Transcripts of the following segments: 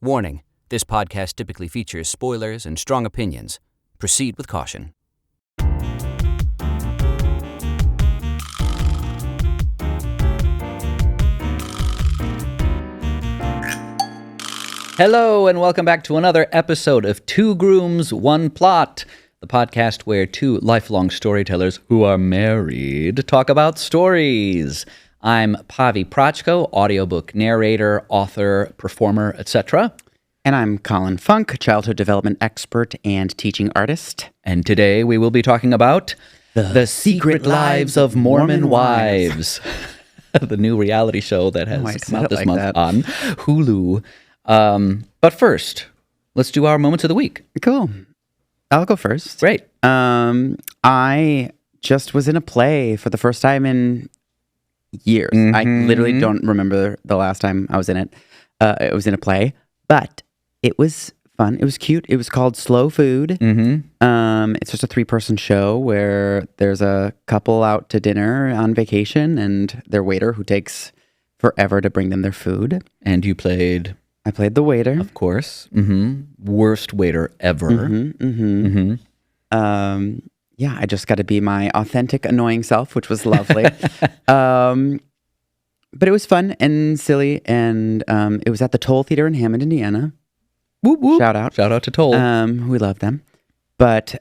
Warning, this podcast typically features spoilers and strong opinions. Proceed with caution. Hello, and welcome back to another episode of Two Grooms, One Plot, the podcast where two lifelong storytellers who are married talk about stories. I'm Pavi Proczko, audiobook narrator, author, performer, etc. And I'm Colin Funk, childhood development expert and teaching artist. And today we will be talking about The Secret Lives of Mormon Wives, the new reality show that has come out this month on Hulu. But first, let's do our moments of the week. Cool. I'll go first. Great. I just was in a play for the first time in years. I literally don't remember the last time I was in it. It was in a play, but it was fun. It was cute. It was called Slow Food. It's just a 3-person show where there's a couple out to dinner on vacation and their waiter who takes forever to bring them their food. And you played... I played the waiter. Of course. Worst waiter ever. Yeah, I just got to be my authentic, annoying self, which was lovely. But it was fun and silly, and it was at the Toll Theater in Hammond, Indiana. Whoop, whoop. Shout out. Shout out to Toll. We love them. But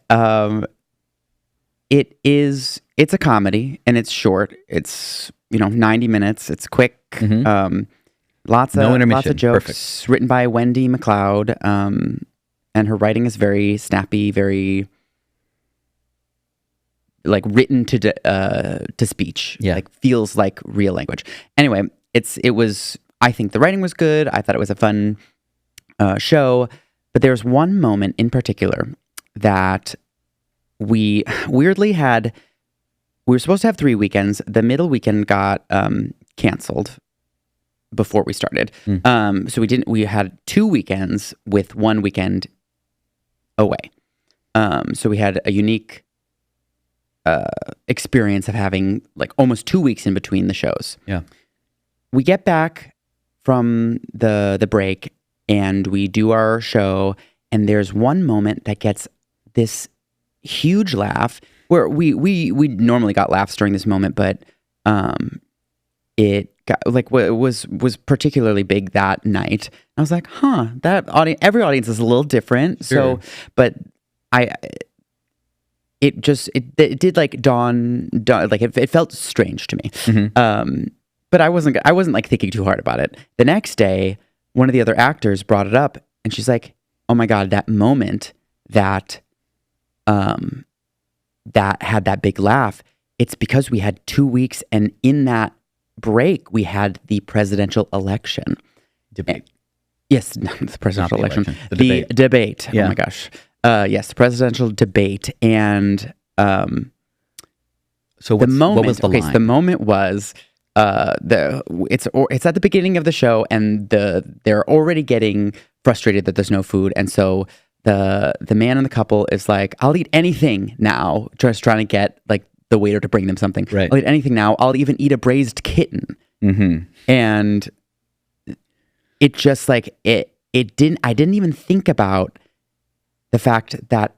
it's a comedy, and it's short. It's, 90 minutes. It's quick. Lots of jokes. Perfect. Written by Wendy McLeod, and her writing is very snappy, very written to speech. Yeah, feels like real language. Anyway, it was. I think the writing was good. I thought it was a fun show, but there's one moment in particular that we weirdly had. We were supposed to have 3 weekends. The middle weekend got canceled before we started. So we had 2 weekends with 1 weekend away. So we had a unique experience of having almost 2 weeks in between the shows. Yeah. We get back from the break and we do our show, and there's one moment that gets this huge laugh where we normally got laughs during this moment, but it got, was particularly big that night. I was like, that audience, every audience is a little different. Sure. So, but it did dawn, it felt strange to me. But I wasn't thinking too hard about it. The next day, one of the other actors brought it up, and she's like, "Oh my God, that moment that had that big laugh, it's because we had 2 weeks, and in that break, we had the presidential election." Debate. Yes, no, the presidential election. The debate. Yeah. Oh my gosh. Yes, the presidential debate. And so the moment, what was the line? So the moment was it's at the beginning of the show, and they're already getting frustrated that there's no food, and so the man in the couple is like, "I'll eat anything now," just trying to get the waiter to bring them something. Right. "I'll eat anything now. I'll even eat a braised kitten." And it just I didn't even think about the fact that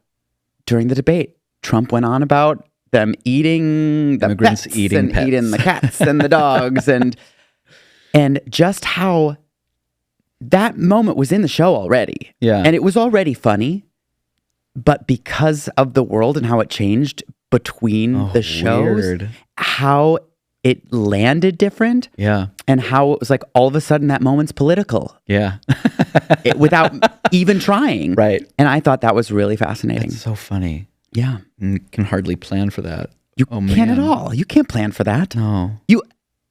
during the debate, Trump went on about them eating the immigrants pets eating the cats and the dogs, and just how that moment was in the show already. Yeah. And it was already funny, but because of the world and how it changed between the shows, weird. How it landed different. Yeah. And how it was all of a sudden that moment's political. Yeah. Without even trying. Right. And I thought that was really fascinating. That's so funny. Yeah. You can hardly plan for that. You can't at all. You can't plan for that. No.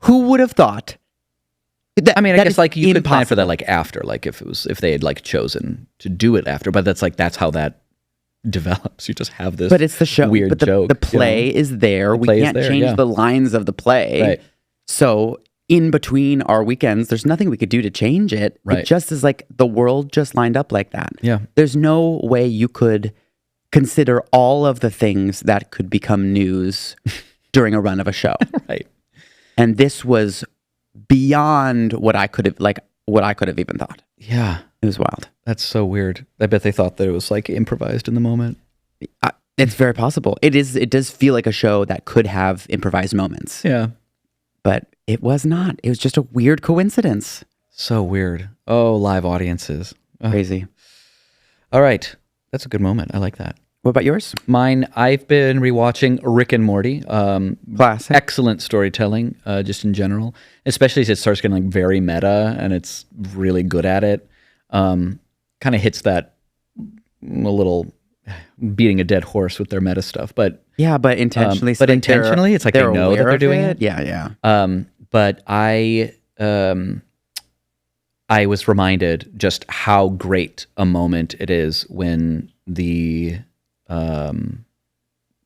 Who would have thought? I mean, I guess you could plan for impossible. that after, if they had chosen to do it after, but that's how that develops. You just have this but it's the show. weird but joke. The play is there. We can't change the lines of the play. Right. So in between our weekends, there's nothing we could do to change it. Right. It just is the world just lined up like that. Yeah. There's no way you could consider all of the things that could become news during a run of a show. Right. And this was beyond what I could have even thought. Yeah. It was wild. That's so weird. I bet they thought that it was like improvised in the moment. It's very possible. It is. It does feel like a show that could have improvised moments. Yeah. But it was not. It was just a weird coincidence. So weird. Oh, live audiences. Ugh. Crazy. All right. That's a good moment. I like that. What about yours? Mine, I've been rewatching Rick and Morty. Classic. Excellent storytelling, just in general, especially as it starts getting like very meta and it's really good at it. Kind of hits that a little beating a dead horse with their meta stuff, but yeah, but intentionally. But intentionally, it's like they know that they're doing it. Yeah, yeah. But I was reminded just how great a moment it is when the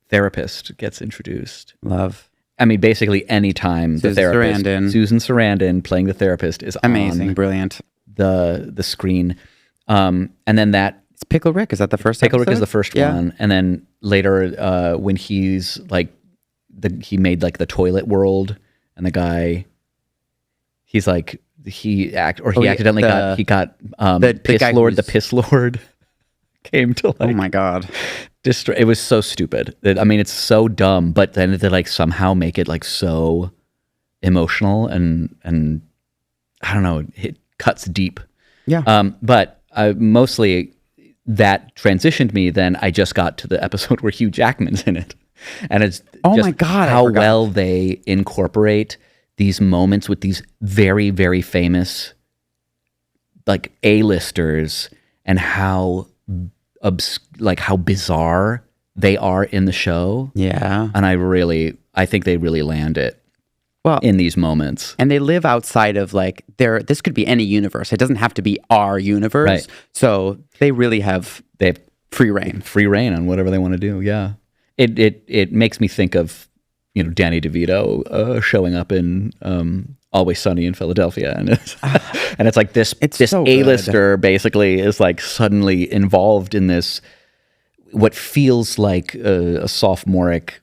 therapist gets introduced. Love. I mean, basically any time the therapist, Susan Sarandon playing the therapist is amazing, on brilliant. The screen. And then it's Pickle Rick. Is that the first Pickle episode? Rick is the first one. And then later when he's like, he made like the toilet world and the guy, he's like, he accidentally got the piss lord came to like, oh my God. It was so stupid. I mean, it's so dumb, but then they like somehow make it like so emotional and I don't know, it cuts deep. Yeah. But mostly that transitioned me. Then I just got to the episode where Hugh Jackman's in it, and it's my God, how well they incorporate these moments with these very, very famous like A-listers and how how bizarre they are in the show. Yeah. And I think they really land it in these moments. And they live outside of like this could be any universe. It doesn't have to be our universe. Right. So they really have free reign. Free reign on whatever they want to do. Yeah. It makes me think of, Danny DeVito showing up in Always Sunny in Philadelphia, and it's like this so A-lister basically is like suddenly involved in this what feels like a sophomoric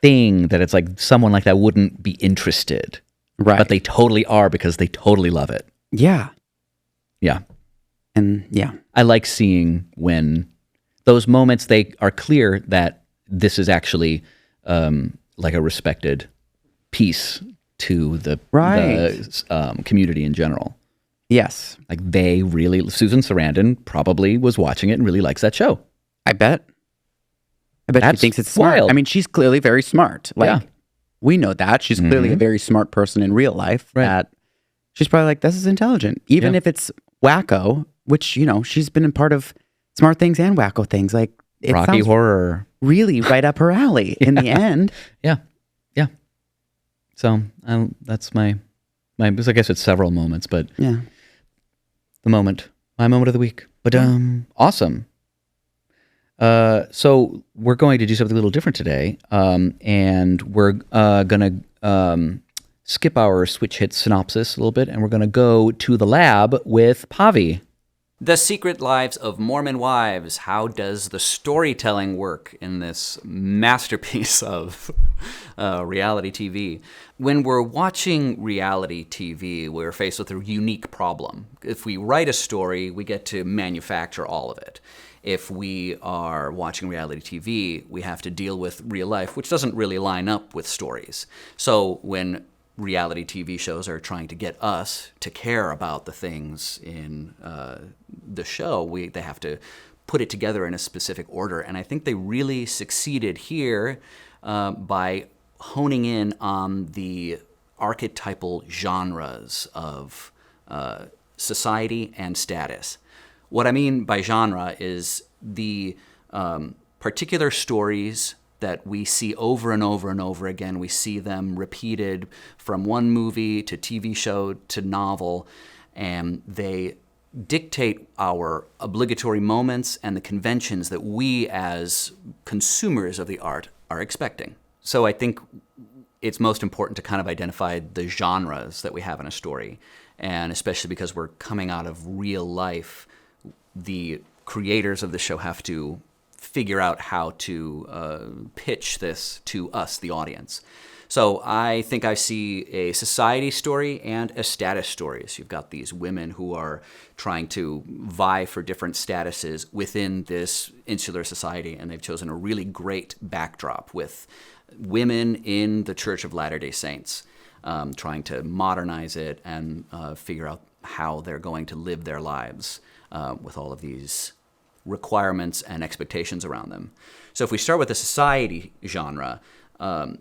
thing that it's like someone like that wouldn't be interested, right? But they totally are because they totally love it. Yeah, yeah, and yeah, I like seeing when those moments they are clear that this is actually like a respected piece to the community in general. Yes. Like Susan Sarandon probably was watching it and really likes that show. I bet she thinks it's smart. Wild. I mean, she's clearly very smart. Like, we know that. She's clearly a very smart person in real life. Right. That she's probably like, this is intelligent. Even if it's wacko, which, she's been a part of smart things and wacko things. Like, it Rocky sounds Horror. Really right up her alley in the end. Yeah. Yeah. So that's my, I guess it's several moments, but yeah, my moment of the week. But awesome. So we're going to do something a little different today, and we're gonna skip our switch hit synopsis a little bit, and we're gonna go to the lab with Pavi. The Secret Lives of Mormon Wives. How does the storytelling work in this masterpiece of reality TV? When we're watching reality TV, we're faced with a unique problem. If we write a story, we get to manufacture all of it. If we are watching reality TV, we have to deal with real life, which doesn't really line up with stories. So when reality TV shows are trying to get us to care about the things in the show, they have to put it together in a specific order. And I think they really succeeded here by honing in on the archetypal genres of society and status. What I mean by genre is the particular stories that we see over and over and over again. We see them repeated from one movie to TV show to novel, and they dictate our obligatory moments and the conventions that we as consumers of the art are expecting. So I think it's most important to kind of identify the genres that we have in a story, and especially because we're coming out of real life, the creators of the show have to figure out how to pitch this to us, the audience. So I think I see a society story and a status story. So you've got these women who are trying to vie for different statuses within this insular society, and they've chosen a really great backdrop with women in the Church of Latter-day Saints, trying to modernize it and figure out how they're going to live their lives with all of these requirements and expectations around them. So if we start with the society genre,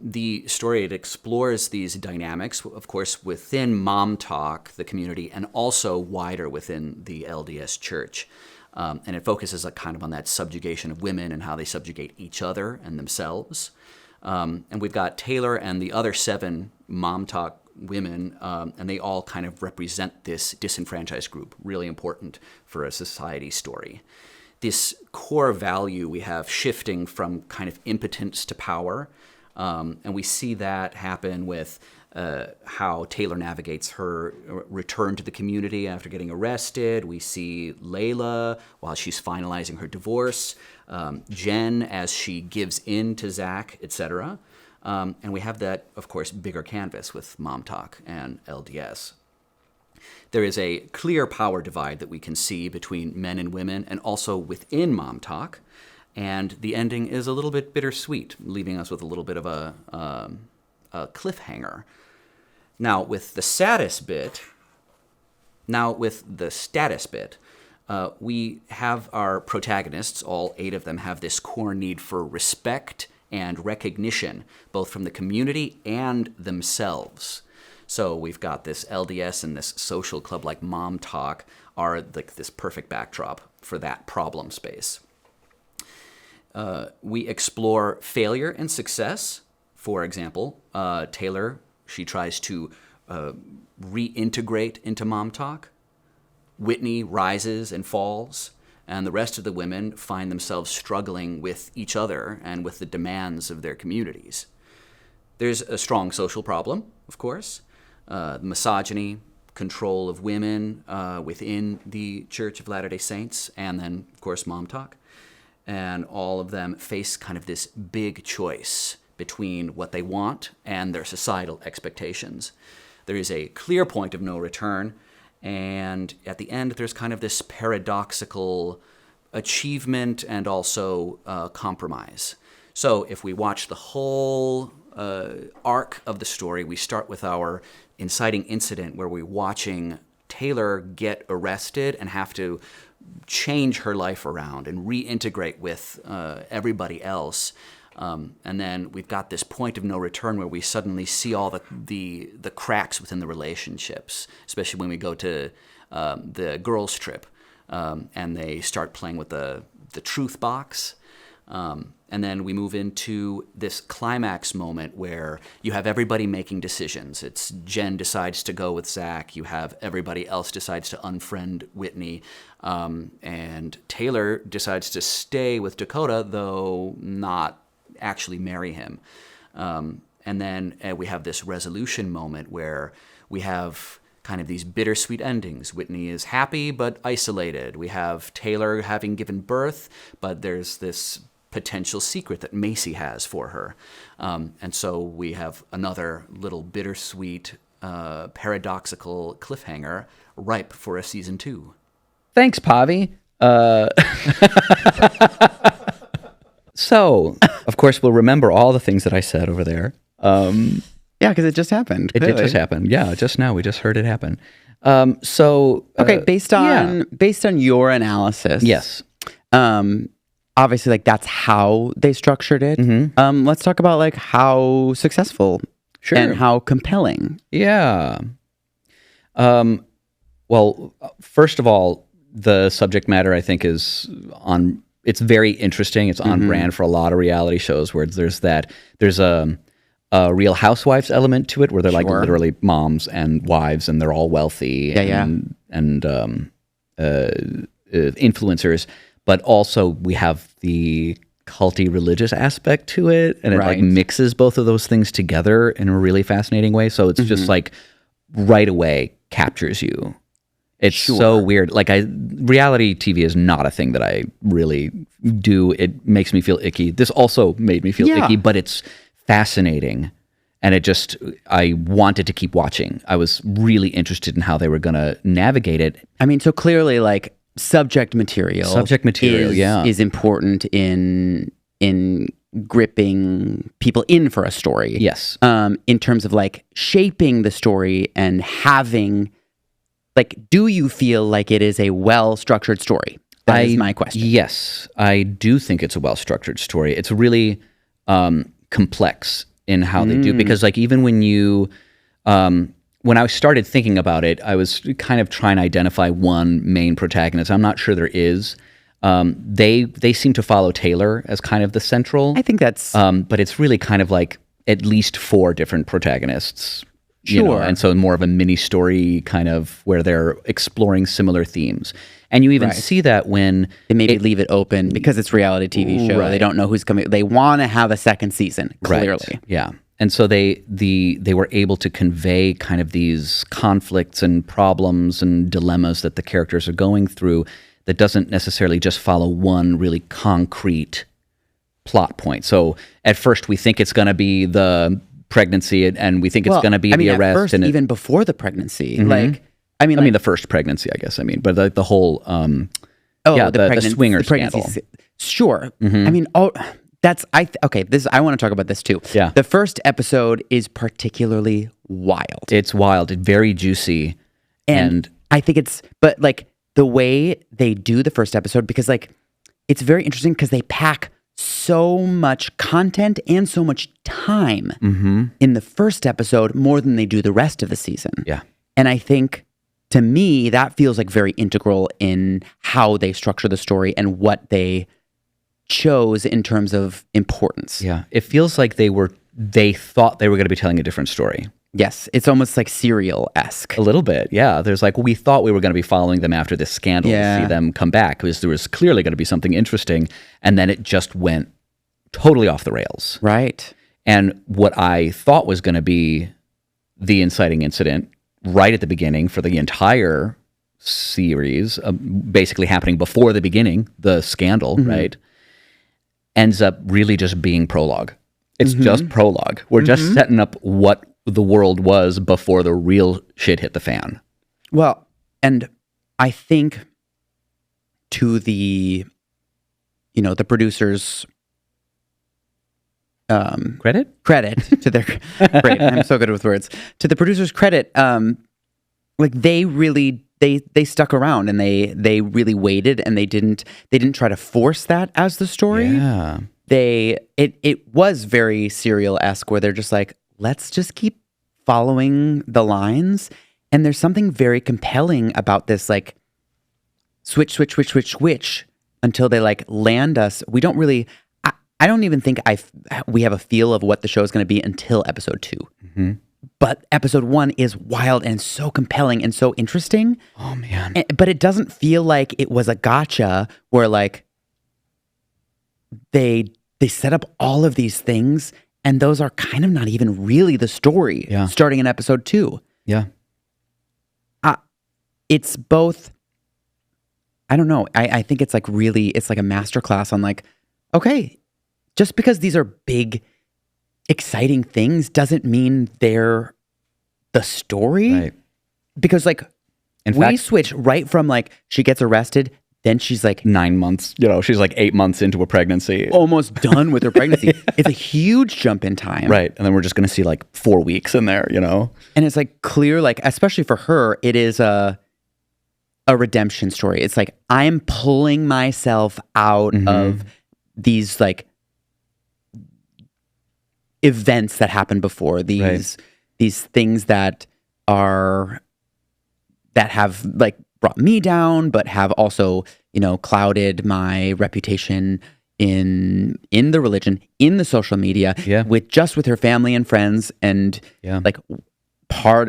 the story, it explores these dynamics, of course, within Mom Talk, the community, and also wider within the LDS Church. And it focuses kind of on that subjugation of women and how they subjugate each other and themselves. And we've got Taylor and the other 7 Mom Talk women, and they all kind of represent this disenfranchised group, really important for a society story. This core value we have shifting from kind of impotence to power. And we see that happen with how Taylor navigates her return to the community after getting arrested. We see Layla while she's finalizing her divorce, Jen as she gives in to Zach, etc. And we have that, of course, bigger canvas with Mom Talk and LDS. There is a clear power divide that we can see between men and women and also within Mom Talk. And the ending is a little bit bittersweet, leaving us with a little bit of a cliffhanger. Now, with the status bit, we have our protagonists, all 8 of them, have this core need for respect and recognition, both from the community and themselves. So we've got this LDS and this social club like Mom Talk are like this perfect backdrop for that problem space. We explore failure and success. For example, Taylor, she tries to reintegrate into Mom Talk. Whitney rises and falls, and the rest of the women find themselves struggling with each other and with the demands of their communities. There's a strong social problem, of course, misogyny, control of women within the Church of Latter-day Saints, and then, of course, Mom Talk. And all of them face kind of this big choice between what they want and their societal expectations. There is a clear point of no return, and at the end, there's kind of this paradoxical achievement and also compromise. So if we watch the whole arc of the story, we start with our inciting incident where we're watching Taylor get arrested and have to change her life around and reintegrate with everybody else. And then we've got this point of no return where we suddenly see all the cracks within the relationships, especially when we go to the girls' trip and they start playing with the truth box. And then we move into this climax moment where you have everybody making decisions. It's Jen decides to go with Zach. You have everybody else decides to unfriend Whitney. And Taylor decides to stay with Dakota, though not actually marry him. And then we have this resolution moment where we have kind of these bittersweet endings. Whitney is happy but isolated. We have Taylor having given birth, but there's this potential secret that Macy has for her. And so we have another little bittersweet, paradoxical cliffhanger ripe for a season 2. Thanks, Pavi. So, of course, we'll remember all the things that I said over there. Yeah, because it just happened. It did just happen. Yeah, just now. We just heard it happen. Okay, based on your analysis. Yes. Obviously, like, that's how they structured it. Mm-hmm. Let's talk about, like, how successful and how compelling. Yeah. Well, first of all, the subject matter, I think, it's very interesting. It's on brand for a lot of reality shows where there's a Real Housewives element to it where they're like literally moms and wives and they're all wealthy and influencers. But also we have the culty religious aspect to it, and it like mixes both of those things together in a really fascinating way. So it's just like right away captures you. It's so weird. Like reality TV is not a thing that I really do. It makes me feel icky. This also made me feel icky, but it's fascinating And I wanted to keep watching. I was really interested in how they were going to navigate it. I mean, so clearly, like, subject material is important in gripping people in for a story. Yes. In terms of, like, shaping the story and having, like, do you feel like it is a well-structured story? That is my question. Yes, I do think it's a well-structured story. It's really complex in how they do, because, like, even when I started thinking about it, I was kind of trying to identify one main protagonist. I'm not sure there is. They seem to follow Taylor as kind of the central. I think that's... but it's really kind of like at least 4 different protagonists. Sure. You know, and so more of a mini story kind of where they're exploring similar themes. And you even see that when... They maybe leave it open because it's a reality TV show. They don't know who's coming. They want to have a second season, clearly. Right. Yeah. And so they were able to convey kind of these conflicts and problems and dilemmas that the characters are going through that doesn't necessarily just follow one really concrete plot point. So at first we think it's going to be the pregnancy and we think it's going to be the arrest. At first, even before the pregnancy, like... I mean, the first pregnancy, I guess. But the whole, the swinger scandal. Sure. I mean, I want to talk about this too. Yeah. The first episode is particularly wild. It's wild. It's very juicy. And I think but like the way they do the first episode, because like, it's very interesting because they pack so much content and so much time in the first episode more than they do the rest of the season. Yeah. And I think... to me, that feels like very integral in how they structure the story and what they chose in terms of importance. Yeah. It feels like they thought they were going to be telling a different story. Yes. It's almost like serial-esque. A little bit. Yeah. There's like, we thought we were going to be following them after this scandal to see them come back because there was clearly going to be something interesting. And then it just went totally off the rails. Right. And what I thought was going to be the inciting incident right at the beginning for the entire series, basically happening before the beginning, the scandal, right, ends up really just being prologue. It's just prologue. We're just setting up what the world was before the real shit hit the fan. Well, and I think to the producers... credit to their great. I'm so good with words. To the producers' credit, like they really they stuck around and they really waited and they didn't try to force that as the story. Yeah. It was very serial-esque where they're just like, let's just keep following the lines. And there's something very compelling about this, like switch until they like land us. We don't really. I don't even think we have a feel of what the show is going to be until episode 2. But episode 1 is wild and so compelling and so interesting. Oh, man. But it doesn't feel like it was a gotcha where like they set up all of these things and those are kind of not even really the story starting in episode 2. Yeah. It's both, I don't know. I think it's like really, it's like a masterclass on like, okay, just because these are big, exciting things doesn't mean they're the story. Right. Because like, we switch right from like, she gets arrested, then she's like 9 months, she's like 8 months into a pregnancy. Almost done with her pregnancy. It's a huge jump in time. Right. And then we're just going to see like 4 weeks in there, And it's like clear, like, especially for her, it is a redemption story. It's like, I'm pulling myself out of these like events that happened before, these things that have like brought me down, but have also, clouded my reputation in the religion, in the social media, with her family and friends. And like part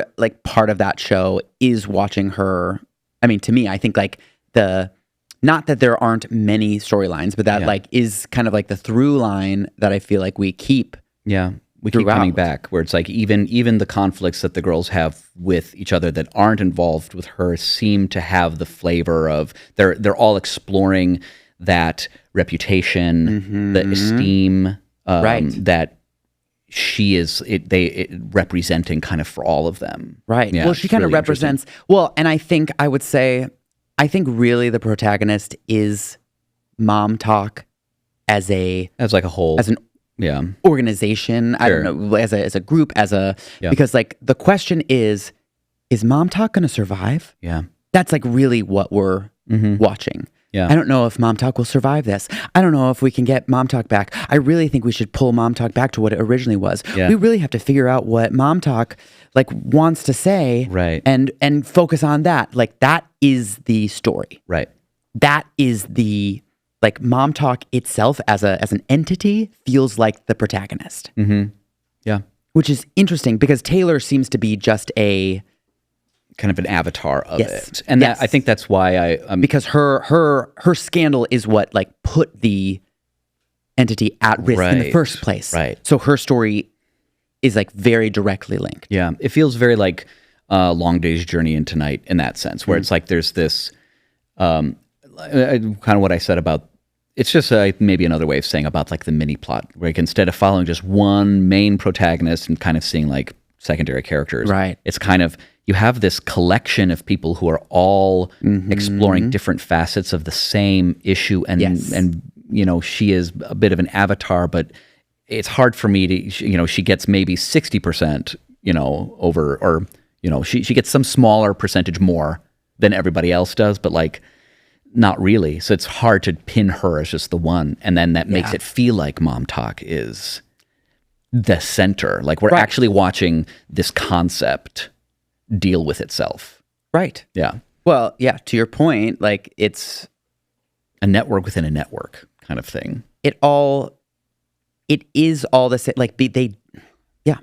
of that show is watching her. I mean, to me, I think like not that there aren't many storylines, but that like is kind of like the through line that I feel like we keep. Yeah. We keep coming back where it's like even the conflicts that the girls have with each other that aren't involved with her seem to have the flavor of they're all exploring that reputation, the esteem that she is representing kind of for all of them. Right. Yeah, Well, she it's kind of really represents, well, and I think really the protagonist is mom talk as like a whole, as an yeah, organization. I Sure. don't know, as a group, Yeah. because like the question is mom talk going to survive? yeah, That's like really what we're watching. Yeah. I don't know if Mom Talk will survive this. I don't know if we can get Mom Talk back. I really think we should pull Mom Talk back to what it originally was. Yeah. We really have to figure out what Mom Talk like wants to say, Right. And focus on that. Like that is the story. right. That is the like Mom Talk itself as an entity feels like the protagonist, Yeah, which is interesting because Taylor seems to be just a kind of an avatar of Yes. it, and Yes. I think that's why because her scandal is what like put the entity at risk in the Right. first place. Right. So her story is like very directly linked. Yeah, it feels very like Long Day's Journey into Night in that sense, where it's like there's this kind of what I said about. It's just maybe another way of saying about like the mini plot, where like, instead of following just one main protagonist and kind of seeing like secondary characters, Right. It's kind of you have this collection of people who are all exploring different facets of the same issue, and Yes. and you know she is a bit of an avatar, but it's hard for me to, you know, she gets maybe 60%, you know, over, or, you know, she gets some smaller percentage more than everybody else does, but like not really. So it's hard to pin her as just the one. And then that makes Yeah. it feel like Mom Talk is the center. Like we're Right. actually watching this concept deal with itself. Right. Yeah. Well, yeah, to your point, like it's A network within a network kind of thing. it is all the same. Like yeah,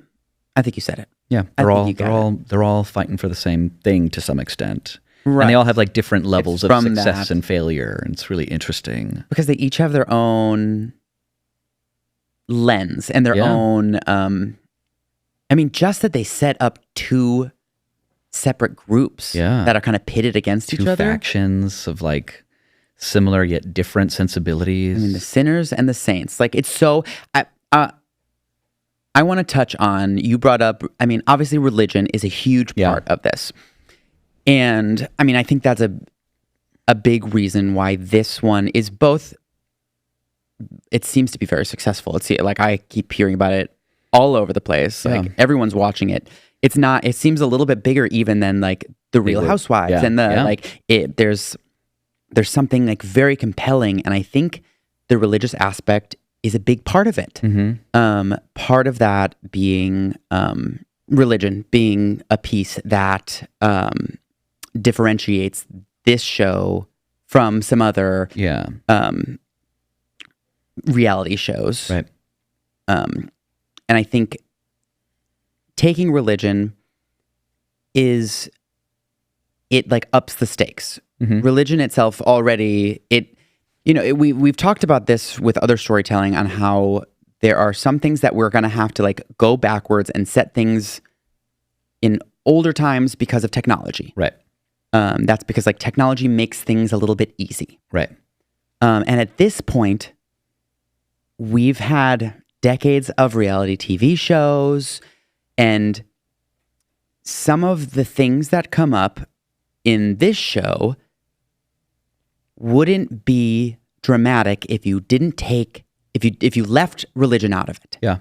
I think you said it. Yeah, I they're think all you got they're all fighting for the same thing to some extent, Right. and they all have like different levels of from success that. and failure, and it's really interesting. Because they each have their own lens and their Yeah. own I mean, just that they set up two separate groups Yeah. that are kind of pitted against each Two other. factions of like similar yet different sensibilities. I mean, the sinners and the saints. Like it's so. I want to touch on. You brought up. I mean, obviously, religion is a huge Yeah. part of this, and I mean, I think that's a big reason why this one is both. It seems to be very successful. It's like I keep hearing about it all over the place. Yeah. Like everyone's watching it. It's not. It seems a little bit bigger even than like the Real Bigger. Housewives Yeah. and the Yeah. like. There's something like very compelling, and I think the religious aspect is a big part of it. Part of that being religion being a piece that differentiates this show from some other yeah, reality shows. right. And I think taking religion is it like ups the stakes. Religion itself already we've talked about this with other storytelling on how there are some things that we're going to have to like go backwards and set things in older times because of technology. Right. That's because like technology makes things a little bit easy. Right. And at this point, we've had decades of reality TV shows, and some of the things that come up in this show wouldn't be dramatic if you didn't take if you left religion out of it. Yeah.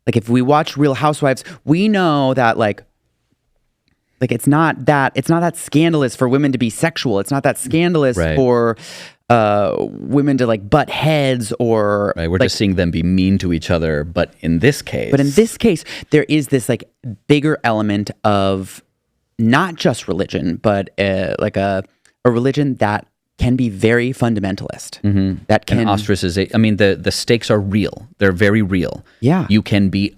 Like if we watch Real Housewives, we know that like it's not that scandalous for women to be sexual. It's not that scandalous Right. for women to like butt heads or Right. We're like, just seeing them be mean to each other, but in this case, But in this case, there is this like bigger element of not just religion, but like a religion that can be very fundamentalist. That can and ostracization. I mean, the stakes are real. They're very real. Yeah. You can be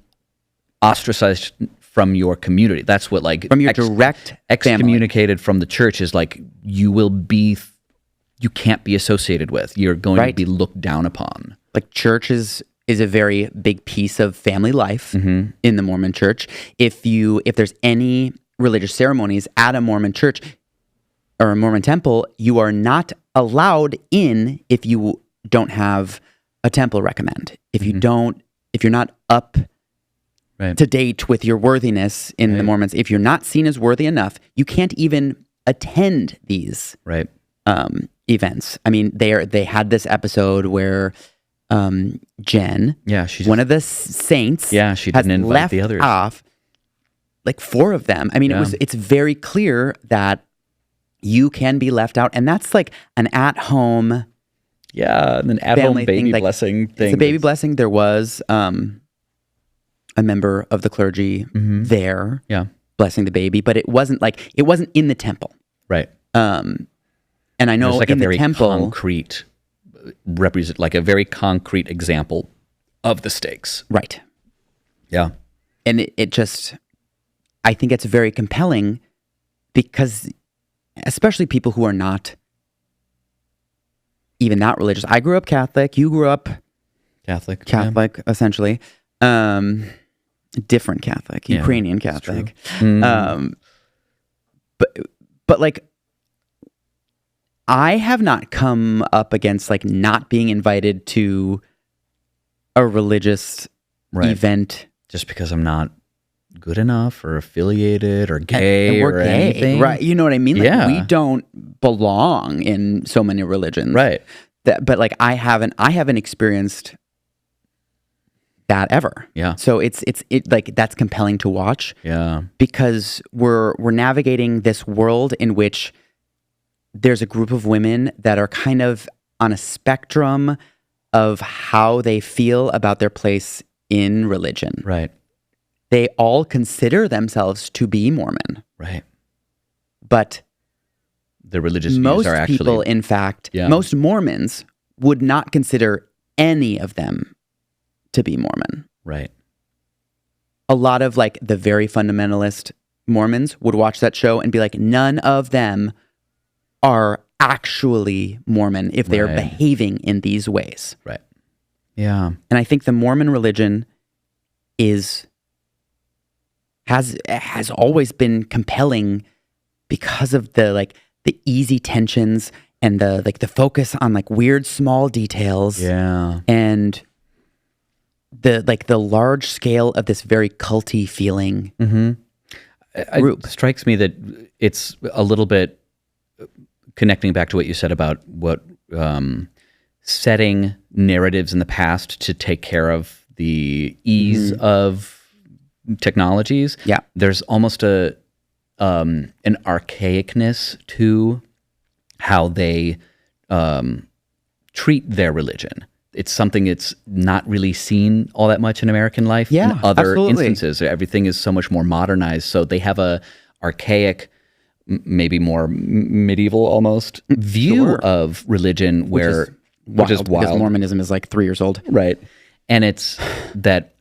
ostracized from your community. That's what like from your direct family. excommunicated from the church is like you can't be associated with. You're going to Right. be looked down upon. Like church is a very big piece of family life in the Mormon church. If there's any religious ceremonies at a Mormon church or a Mormon temple, you are not allowed in if you don't have a temple recommend. If you're not up Right. to date with your worthiness in the Mormons. If you're not seen as worthy enough, you can't even attend these Right. events. I mean, they had this episode where Jen, she's one of the saints, she has didn't invite left the others. off like 4 of them. I mean, it's very clear that you can be left out, and that's like an at-home, an at-home family baby thing, like, blessing thing. It's a baby blessing. There was a member of the clergy there, blessing the baby, but it wasn't in the temple, right? And I know There's like in a very the temple, concrete represent, like a very concrete example of the stakes, right? Yeah, And it just, I think it's very compelling because, especially people who are not even that religious. I grew up Catholic. You grew up Catholic, essentially. Different Catholic, Ukrainian Catholic. But like, I have not come up against like not being invited to a religious event just because I'm not good enough or affiliated or gay and we're or gay, anything. right? You know what I mean? Like, we don't belong in so many religions, right? But like, I haven't experienced that ever. Yeah. So it's like, that's compelling to watch. Yeah. Because we're navigating this world in which there's a group of women that are kind of on a spectrum of how they feel about their place in religion. Right. They all consider themselves to be Mormon. Right. But the religious views most are actually people, in fact, most Mormons would not consider any of them to be Mormon. Right. A lot of like the very fundamentalist Mormons would watch that show and be like, none of them are actually Mormon if they're behaving in these ways. Right. Yeah. And I think the Mormon religion has always been compelling because of the easy tensions and the focus on like weird small details. Yeah. And the large scale of this very culty feeling group. It strikes me that it's a little bit connecting back to what you said about what setting narratives in the past to take care of the ease of technologies. Yeah. There's almost an archaicness to how they treat their religion. It's something it's not really seen all that much in American life. Yeah, in other absolutely. instances, everything is so much more modernized. So they have a archaic, maybe more medieval almost view of religion, which is wild. Because Mormonism is like 3 years old. Right. And it's that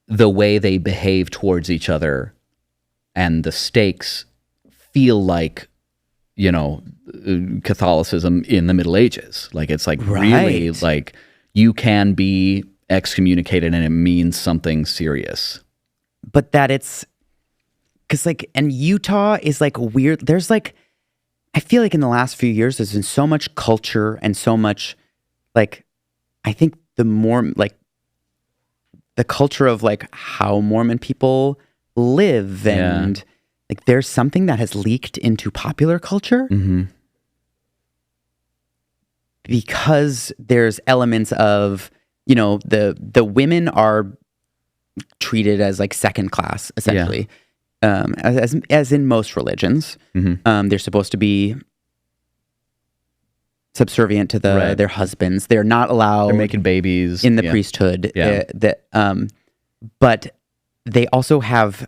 the way they behave towards each other and the stakes feel like, Catholicism in the Middle Ages. Like, it's like really like you can be excommunicated and it means something serious. But that it's, because like, and Utah is like weird. There's like, I feel like in the last few years, there's been so much culture and so much like, I think the more like the culture of like how Mormon people live and like there's something that has leaked into popular culture because there's elements of, the women are treated as like second class essentially. As in most religions, they're supposed to be subservient to their husbands. They're not allowed. They're making babies in the priesthood. Yeah. But they also have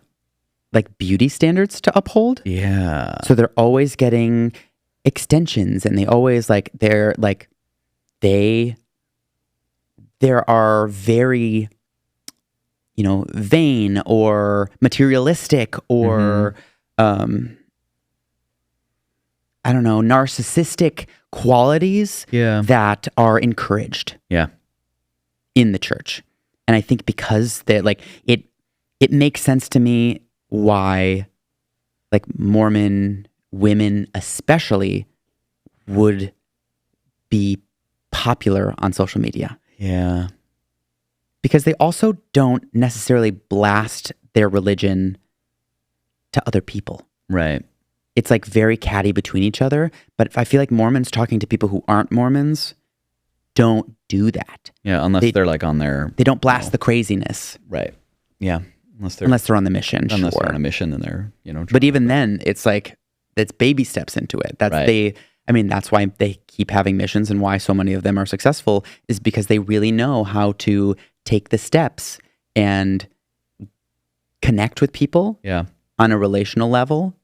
like beauty standards to uphold. Yeah. So they're always getting extensions, and they always there are very vain or materialistic or, I don't know, narcissistic qualities that are encouraged in the church. And I think because they're it makes sense to me why like Mormon women especially would be popular on social media. Yeah. because they also don't necessarily blast their religion to other people. Right. It's like very catty between each other. But I feel like Mormons talking to people who aren't Mormons don't do that. Yeah, unless they're like on their... They don't blast the craziness. Right. Yeah. Unless they're on the mission, Unless sure. they're on a mission, then they're, But even then, it's like, it's baby steps into it. That's Right. that's why they keep having missions and why so many of them are successful is because they really know how to take the steps and connect with people Yeah. on a relational level.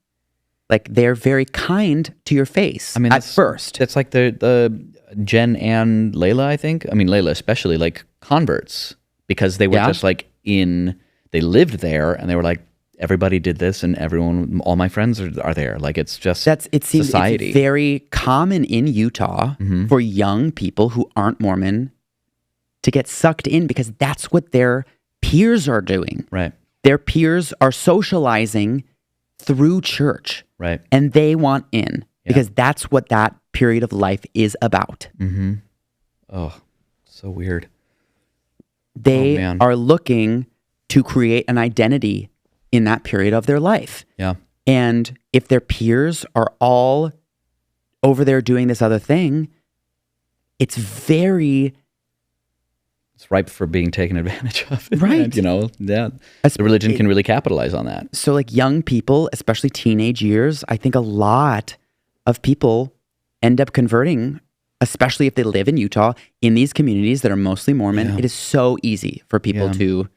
Like they're very kind to your face. I mean, at first. It's like the Jen and Layla, I think. I mean, Layla especially, like converts, because they were just like they lived there and they were like, everybody did this and everyone, all my friends are there. Like it's just It seems society. It's very common in Utah for young people who aren't Mormon to get sucked in because that's what their peers are doing. Right. Their peers are socializing through church. Right. And they want in because that's what that period of life is about. Mm-hmm. Oh, so weird. They are looking to create an identity in that period of their life. Yeah. And if their peers are all over there doing this other thing, it's ripe for being taken advantage of. Right. And, the religion can really capitalize on that. So like young people, especially teenage years, I think a lot of people end up converting, especially if they live in Utah, in these communities that are mostly Mormon. Yeah. It is so easy for people to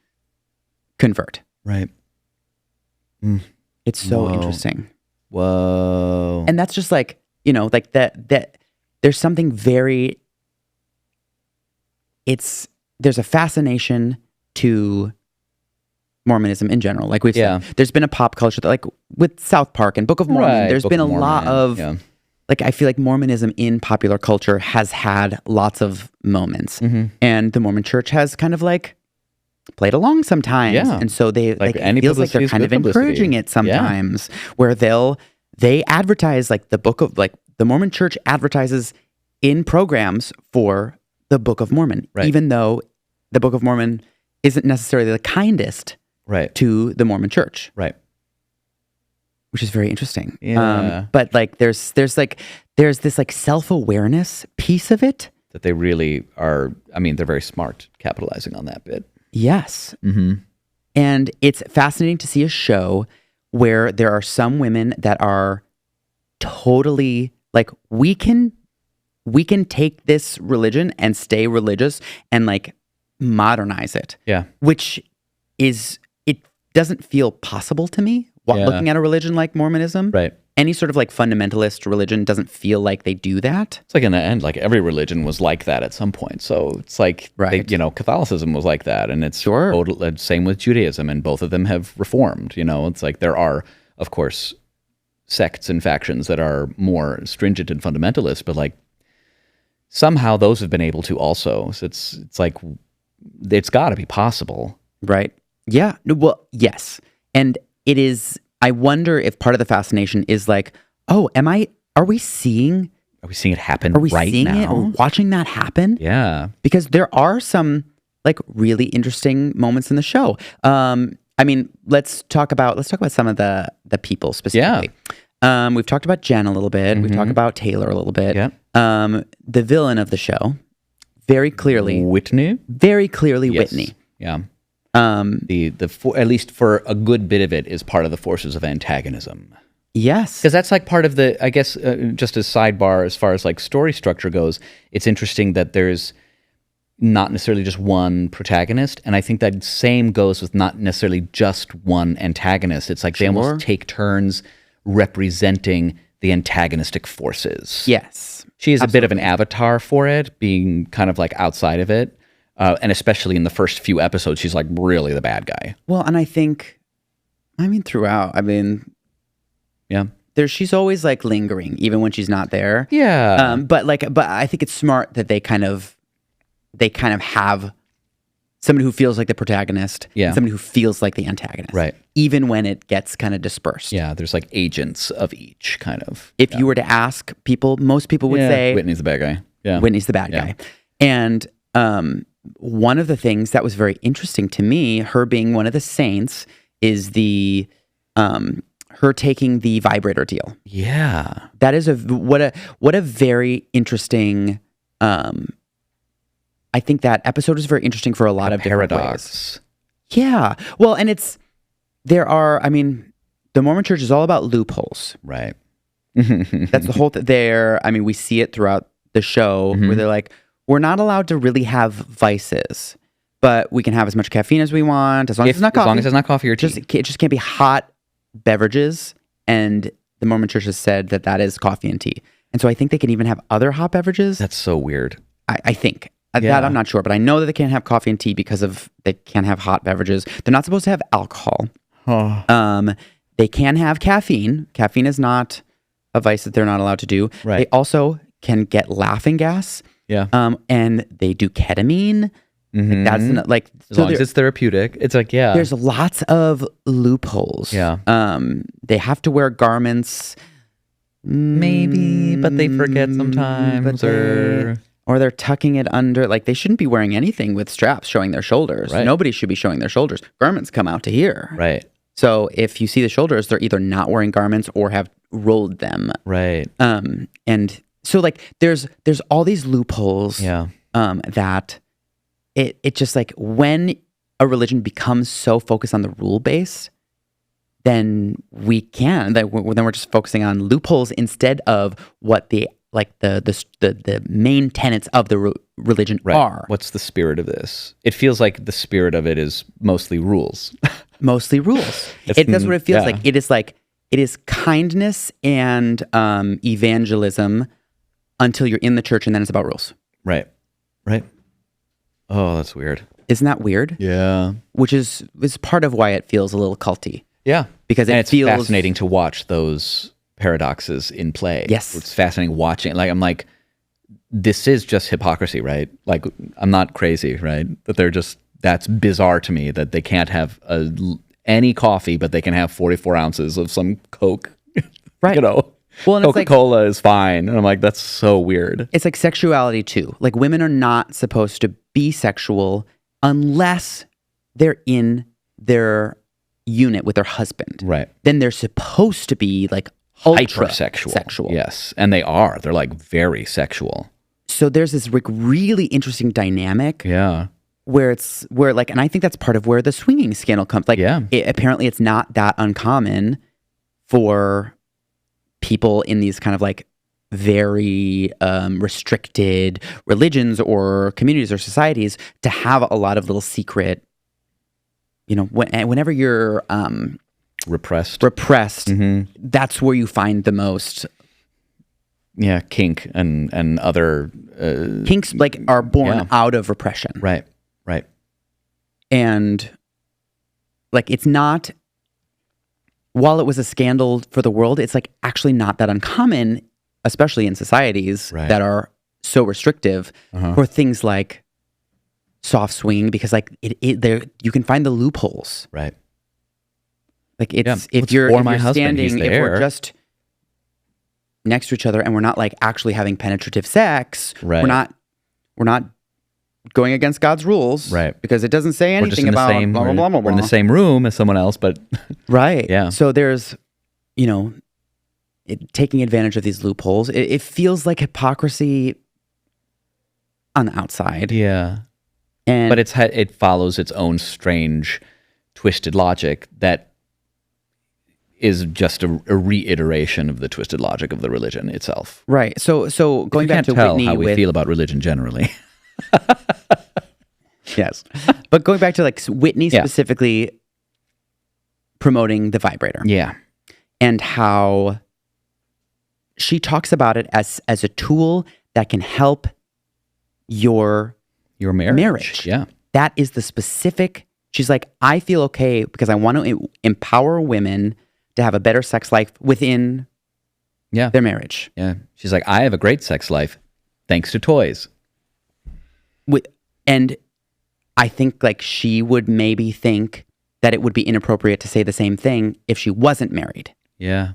convert. Right. It's so Whoa. interesting. Whoa. And that's just like, like that there's something very, there's a fascination to Mormonism in general. Like we've said, there's been a pop culture that like with South Park and Book of Mormon, there's Book been a of lot Mormon, of, like I feel like Mormonism in popular culture has had lots of moments. And the Mormon church has kind of like played along sometimes. Yeah. And so they Like it any feels like they're publicity kind is of good publicity. encouraging it sometimes where they advertise like the book of like the Mormon church advertises in programs for the Book of Mormon, even though the Book of Mormon isn't necessarily the kindest to the Mormon church. Right. Which is very interesting. Yeah. But like there's this like self-awareness piece of it. That they really are, I mean, they're very smart capitalizing on that bit. Yes. Mm-hmm. And it's fascinating to see a show where there are some women that are totally like, we can take this religion and stay religious and like modernize it. Yeah. Which it doesn't feel possible to me while looking at a religion like Mormonism. Right. Any sort of like fundamentalist religion doesn't feel like they do that. It's like in the end, like every religion was like that at some point. So it's like, Catholicism was like that. And it's total, same with Judaism. And both of them have reformed. It's like there are, of course, sects and factions that are more stringent and fundamentalist, but like somehow those have been able to also. So it's like, it's got to be possible. Right. Yeah. Well, yes. And it is, I wonder if part of the fascination is like, oh, are we seeing it happen Are we right seeing now? it or watching that happen? Yeah. Because there are some like really interesting moments in the show. I mean, let's talk about some of the people specifically. Yeah. We've talked about Jen a little bit. We've talked about Taylor a little bit. Yeah. The villain of the show, very clearly Whitney. Whitney. Yeah. At least for a good bit of it is part of the forces of antagonism. Yes. Because that's like part of the, I guess, just a sidebar as far as like story structure goes, it's interesting that there's not necessarily just one protagonist. And I think that same goes with not necessarily just one antagonist. It's like they almost take turns representing the antagonistic forces. Yes. She is a bit of an avatar for it, being kind of like outside of it. And especially in the first few episodes, she's like really the bad guy. Well, and I mean, throughout, yeah, she's always like lingering, even when she's not there. Yeah. But I think it's smart that they kind of have somebody who feels like the protagonist, and somebody who feels like the antagonist, right? Even when it gets kind of dispersed. Yeah, there's like agents of each kind of. If you were to ask people, most people would say Whitney's the bad guy. Yeah, Whitney's the bad guy, and one of the things that was very interesting to me, her being one of the saints, is the her taking the vibrator deal. Yeah. That is what a very interesting. I think that episode is very interesting for a lot of different ways. Yeah. Well, and the Mormon Church is all about loopholes. Right. That's the whole we see it throughout the show where they're like, we're not allowed to really have vices, but we can have as much caffeine as we want, as long as it's not coffee. As long as it's not coffee or tea. It just can't be hot beverages. And the Mormon Church has said that is coffee and tea. And so I think they can even have other hot beverages. That's so weird. I think. That I'm not sure, but I know that they can't have coffee and tea because they can't have hot beverages. They're not supposed to have alcohol. They can have caffeine. Caffeine is not a vice that they're not allowed to do. Right. They also can get laughing gas. Yeah. And they do ketamine. Mm-hmm. As long as it's therapeutic. It's like, yeah. There's lots of loopholes. Yeah. They have to wear garments. Maybe, but they forget sometimes. Or they're tucking it under. Like, they shouldn't be wearing anything with straps showing their shoulders. Right. Nobody should be showing their shoulders. Garments come out to here. Right. So if you see the shoulders, they're either not wearing garments or have rolled them. Right. And so there's all these loopholes. Yeah. That it just like when a religion becomes so focused on the rule base, then we're just focusing on loopholes instead of what the main tenets of the religion are. What's the spirit of this? It feels like the spirit of it is mostly rules. Mostly rules. That's what it feels like. It is kindness and evangelism until you're in the church, and then it's about rules. Right. Oh, that's weird. Isn't that weird? Yeah. Which is part of why it feels a little culty. Yeah. Because it's fascinating to watch those paradoxes in play. Yes. It's fascinating watching. Like, I'm like, this is just hypocrisy, right? Like, I'm not crazy, right? That that's bizarre to me that they can't have any coffee, but they can have 44 ounces of some Coke. Right. Well, and Coca-Cola is fine. And I'm like, that's so weird. It's like sexuality too. Like, women are not supposed to be sexual unless they're in their unit with their husband. Right. Then they're supposed to be like hypersexual. Sexual. Yes. And they are. They're like very sexual. So there's this really interesting dynamic. Yeah. Where and I think that's part of where the swinging scandal comes. Like, apparently it's not that uncommon for people in these kind of like very restricted religions or communities or societies to have a lot of little secret, whenever you're repressed, that's where you find the most kink and other kinks like are born out of repression. Right. And like, it's not, while it was a scandal for the world, it's like actually not that uncommon, especially in societies that are so restrictive for things like soft swinging, because like you can find the loopholes. Right. Like, if you're standing, if we're just next to each other and we're not like actually having penetrative sex, we're not going against God's rules, right? Because it doesn't say anything about blah, blah, blah, blah. We're in the same room as someone else, but right. Yeah. So there's, taking advantage of these loopholes. It feels like hypocrisy on the outside. Yeah. But it follows its own strange, twisted logic that is just a reiteration of the twisted logic of the religion itself. Right. So going back to Whitney, how we feel about religion generally. Yes. But going back to like Whitney specifically promoting the vibrator. Yeah. And how she talks about it as a tool that can help your marriage. Yeah. That is the specific. She's like, I feel okay because I want to empower women to have a better sex life within their marriage. Yeah. She's like, I have a great sex life thanks to toys. And I think like she would maybe think that it would be inappropriate to say the same thing if she wasn't married. Yeah.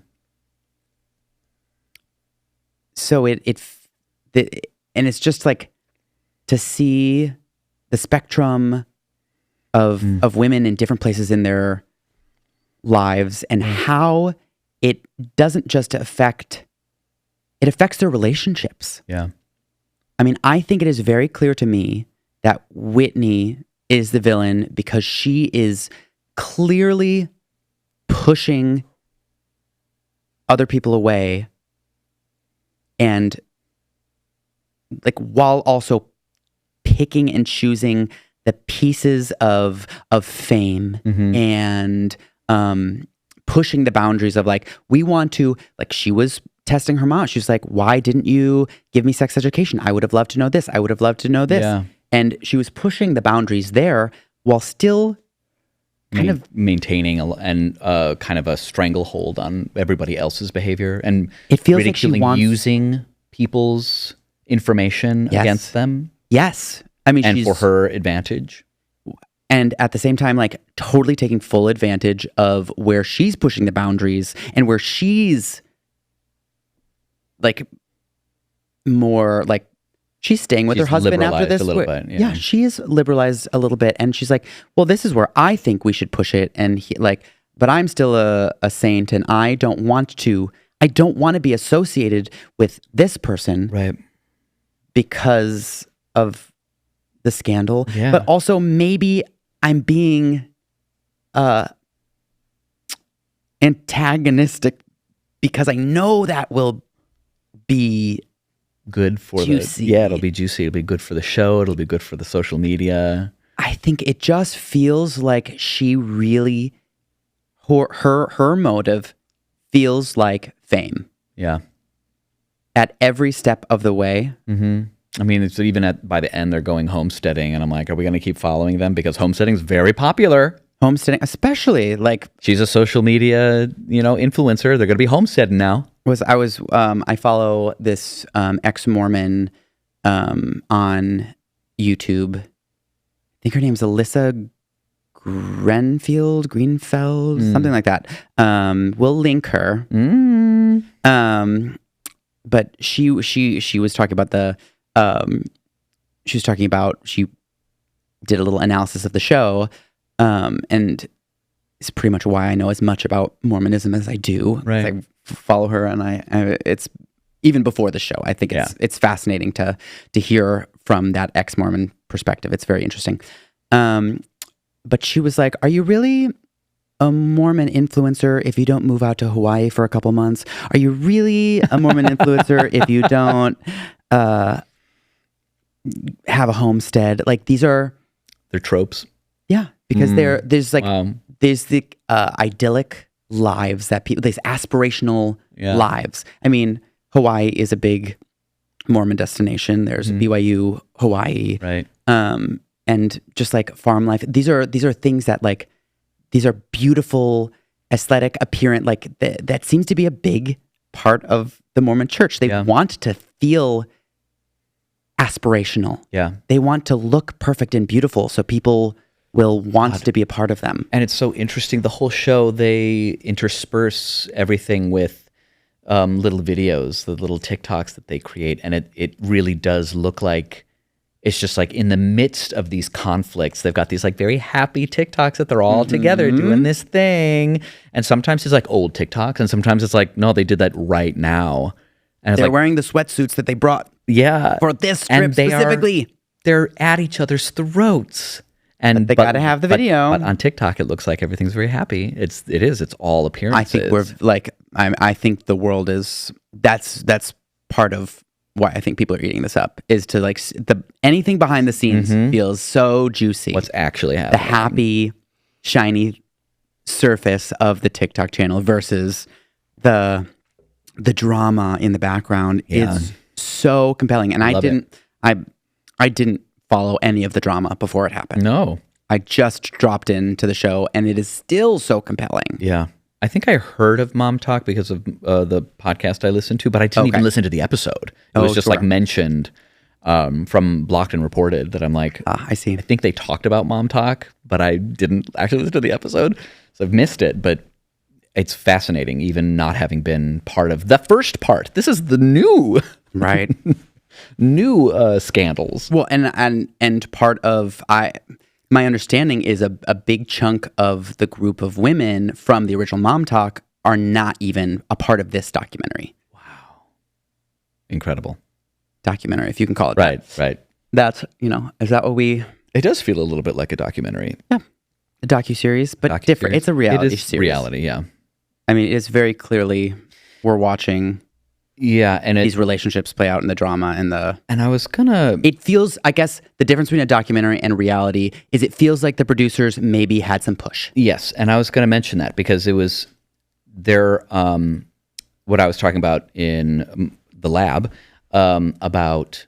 So and it's just like to see the spectrum of women in different places in their lives, and how it doesn't just affect, it affects their relationships. Yeah. I mean, I think it is very clear to me that Whitney is the villain because she is clearly pushing other people away, and like while also picking and choosing the pieces of fame and pushing the boundaries of like, we want to, like, she was testing her mom. She was like, why didn't you give me sex education? I would have loved to know this. I would have loved to know this. Yeah. And she was pushing the boundaries there while still kind of maintaining kind of a stranglehold on everybody else's behavior, and it feels like she wants, using people's information against them. Yes. I mean, and for her advantage. And at the same time, like, totally taking full advantage of where she's pushing the boundaries and where she's like more like, she's staying with her husband after this. A little bit, yeah, she is liberalized a little bit. And she's like, well, this is where I think we should push it. And but I'm still a saint, and I don't want to be associated with this person. Right. Because of the scandal. Yeah. But also maybe I'm being antagonistic because I know that will be good for juicy. It'll be juicy. It'll be good for the show. It'll be good for the social media. I think it just feels like she really, her motive feels like fame. Yeah. At every step of the way. Mm-hmm. I mean, it's even by the end, they're going homesteading, and I'm like, are we going to keep following them? Because homesteading is very popular. Homesteading, especially, like, she's a social media, influencer. They're going to be homesteading now. I follow this ex-Mormon on YouTube. I think her name's Alyssa Greenfeld, something like that. We'll link her. But she was talking about she did a little analysis of the show, and it's pretty much why I know as much about Mormonism as I do. Right. I follow her, and I it's even before the show. I think it's fascinating to hear from that ex-Mormon perspective. It's very interesting. But she was like, "Are you really a Mormon influencer if you don't move out to Hawaii for a couple months? Are you really a Mormon influencer if you don't have a homestead?" Like, they're tropes. Yeah, because there's the idyllic lives that people, these aspirational lives. I mean, Hawaii is a big Mormon destination. There's BYU Hawaii, right? And just like farm life. These are things that, like, these are beautiful, aesthetic, appearance. Like that seems to be a big part of the Mormon church. They want to feel aspirational. Yeah. They want to look perfect and beautiful, so people will want to be a part of them. And it's so interesting. The whole show, they intersperse everything with little videos, the little TikToks that they create. And it really does look like it's just like in the midst of these conflicts, they've got these like very happy TikToks that they're all together doing this thing. And sometimes it's like old TikToks, and sometimes it's like, no, they did that right now. And they're wearing the sweatsuits that they brought for this script specifically. They're at each other's throats. And they got to have the video. But on TikTok, it looks like everything's very happy. It's all appearances. I think we're like, I think the world is, that's part of why I think people are eating this up, is to like anything behind the scenes feels so juicy. What's actually happening? The happy, shiny surface of the TikTok channel versus the drama in the background is so compelling. And I didn't follow any of the drama before it happened. No. I just dropped into the show, and it is still so compelling. Yeah. I think I heard of Mom Talk because of the podcast I listened to, but I didn't even listen to the episode. It was just like mentioned from Blocked and Reported that I'm like, I see. I think they talked about Mom Talk, but I didn't actually listen to the episode. So I've missed it, but it's fascinating, even not having been part of the first part. This is the new. Right. new scandals. Well, and part of my understanding is a big chunk of the group of women from the original Mom Talk are not even a part of this documentary. Incredible. Documentary, if you can call it Right, that. right. That's, is that what we... It does feel a little bit like a documentary. Yeah. A docuseries, but different. It's a reality It is series. reality, yeah. I mean, it's very clearly we're watching and these relationships play out in the drama and I was gonna... It feels, I guess, the difference between a documentary and reality is it feels like the producers maybe had some push. Yes, and I was gonna mention that because it was their, what I was talking about in the lab, about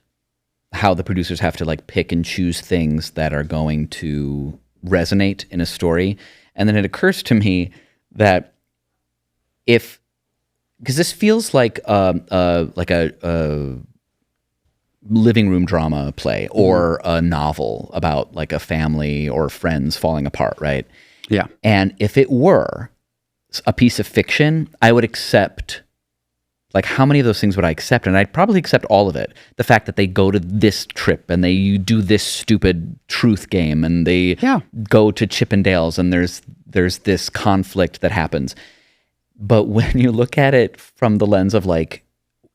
how the producers have to like pick and choose things that are going to resonate in a story. And then it occurs to me that because this feels like a living room drama play or a novel about like a family or friends falling apart, right? Yeah. And if it were a piece of fiction, I would accept, like, how many of those things would I accept? And I'd probably accept all of it. The fact that they go to this trip and they do this stupid truth game and they go to Chippendales and there's this conflict that happens. But when you look at it from the lens of like,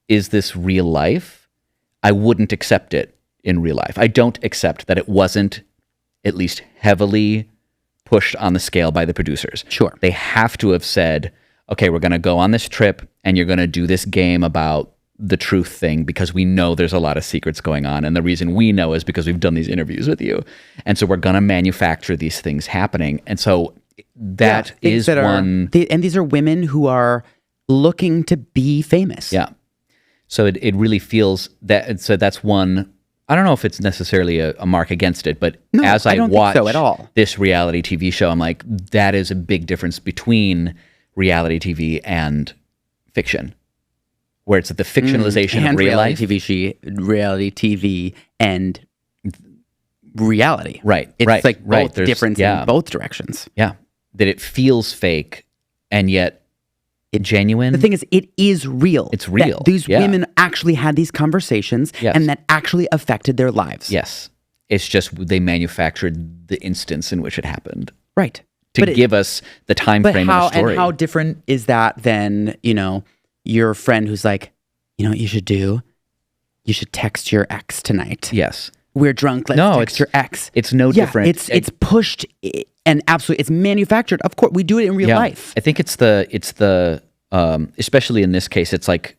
is this real life? I wouldn't accept it in real life. I don't accept that it wasn't at least heavily pushed on the scale by the producers. Sure. They have to have said, okay, we're going to go on this trip and you're going to do this game about the truth thing because we know there's a lot of secrets going on. And the reason we know is because we've done these interviews with you. And so we're going to manufacture these things happening. And so that is one... and these are women who are looking to be famous. Yeah. So it really feels that... So that's one... I don't know if it's necessarily a mark against it, but as I watch so at all. This reality TV show, I'm like, that is a big difference between reality TV and fiction, where it's the fictionalization of real life. Reality TV and reality. Right. It's right, like right. both difference in both directions. Yeah. That it feels fake and yet genuine. The thing is, it is real. It's real. These women actually had these conversations and that actually affected their lives. Yes. It's just they manufactured the instance in which it happened. Right. To give us the time frame of the story. And how different is that than, your friend who's like, you know what you should do? You should text your ex tonight. Yes. We're drunk. Let's text your ex. It's no different. It's pushed and absolutely, it's manufactured. Of course, we do it in real life. I think it's the especially in this case, it's like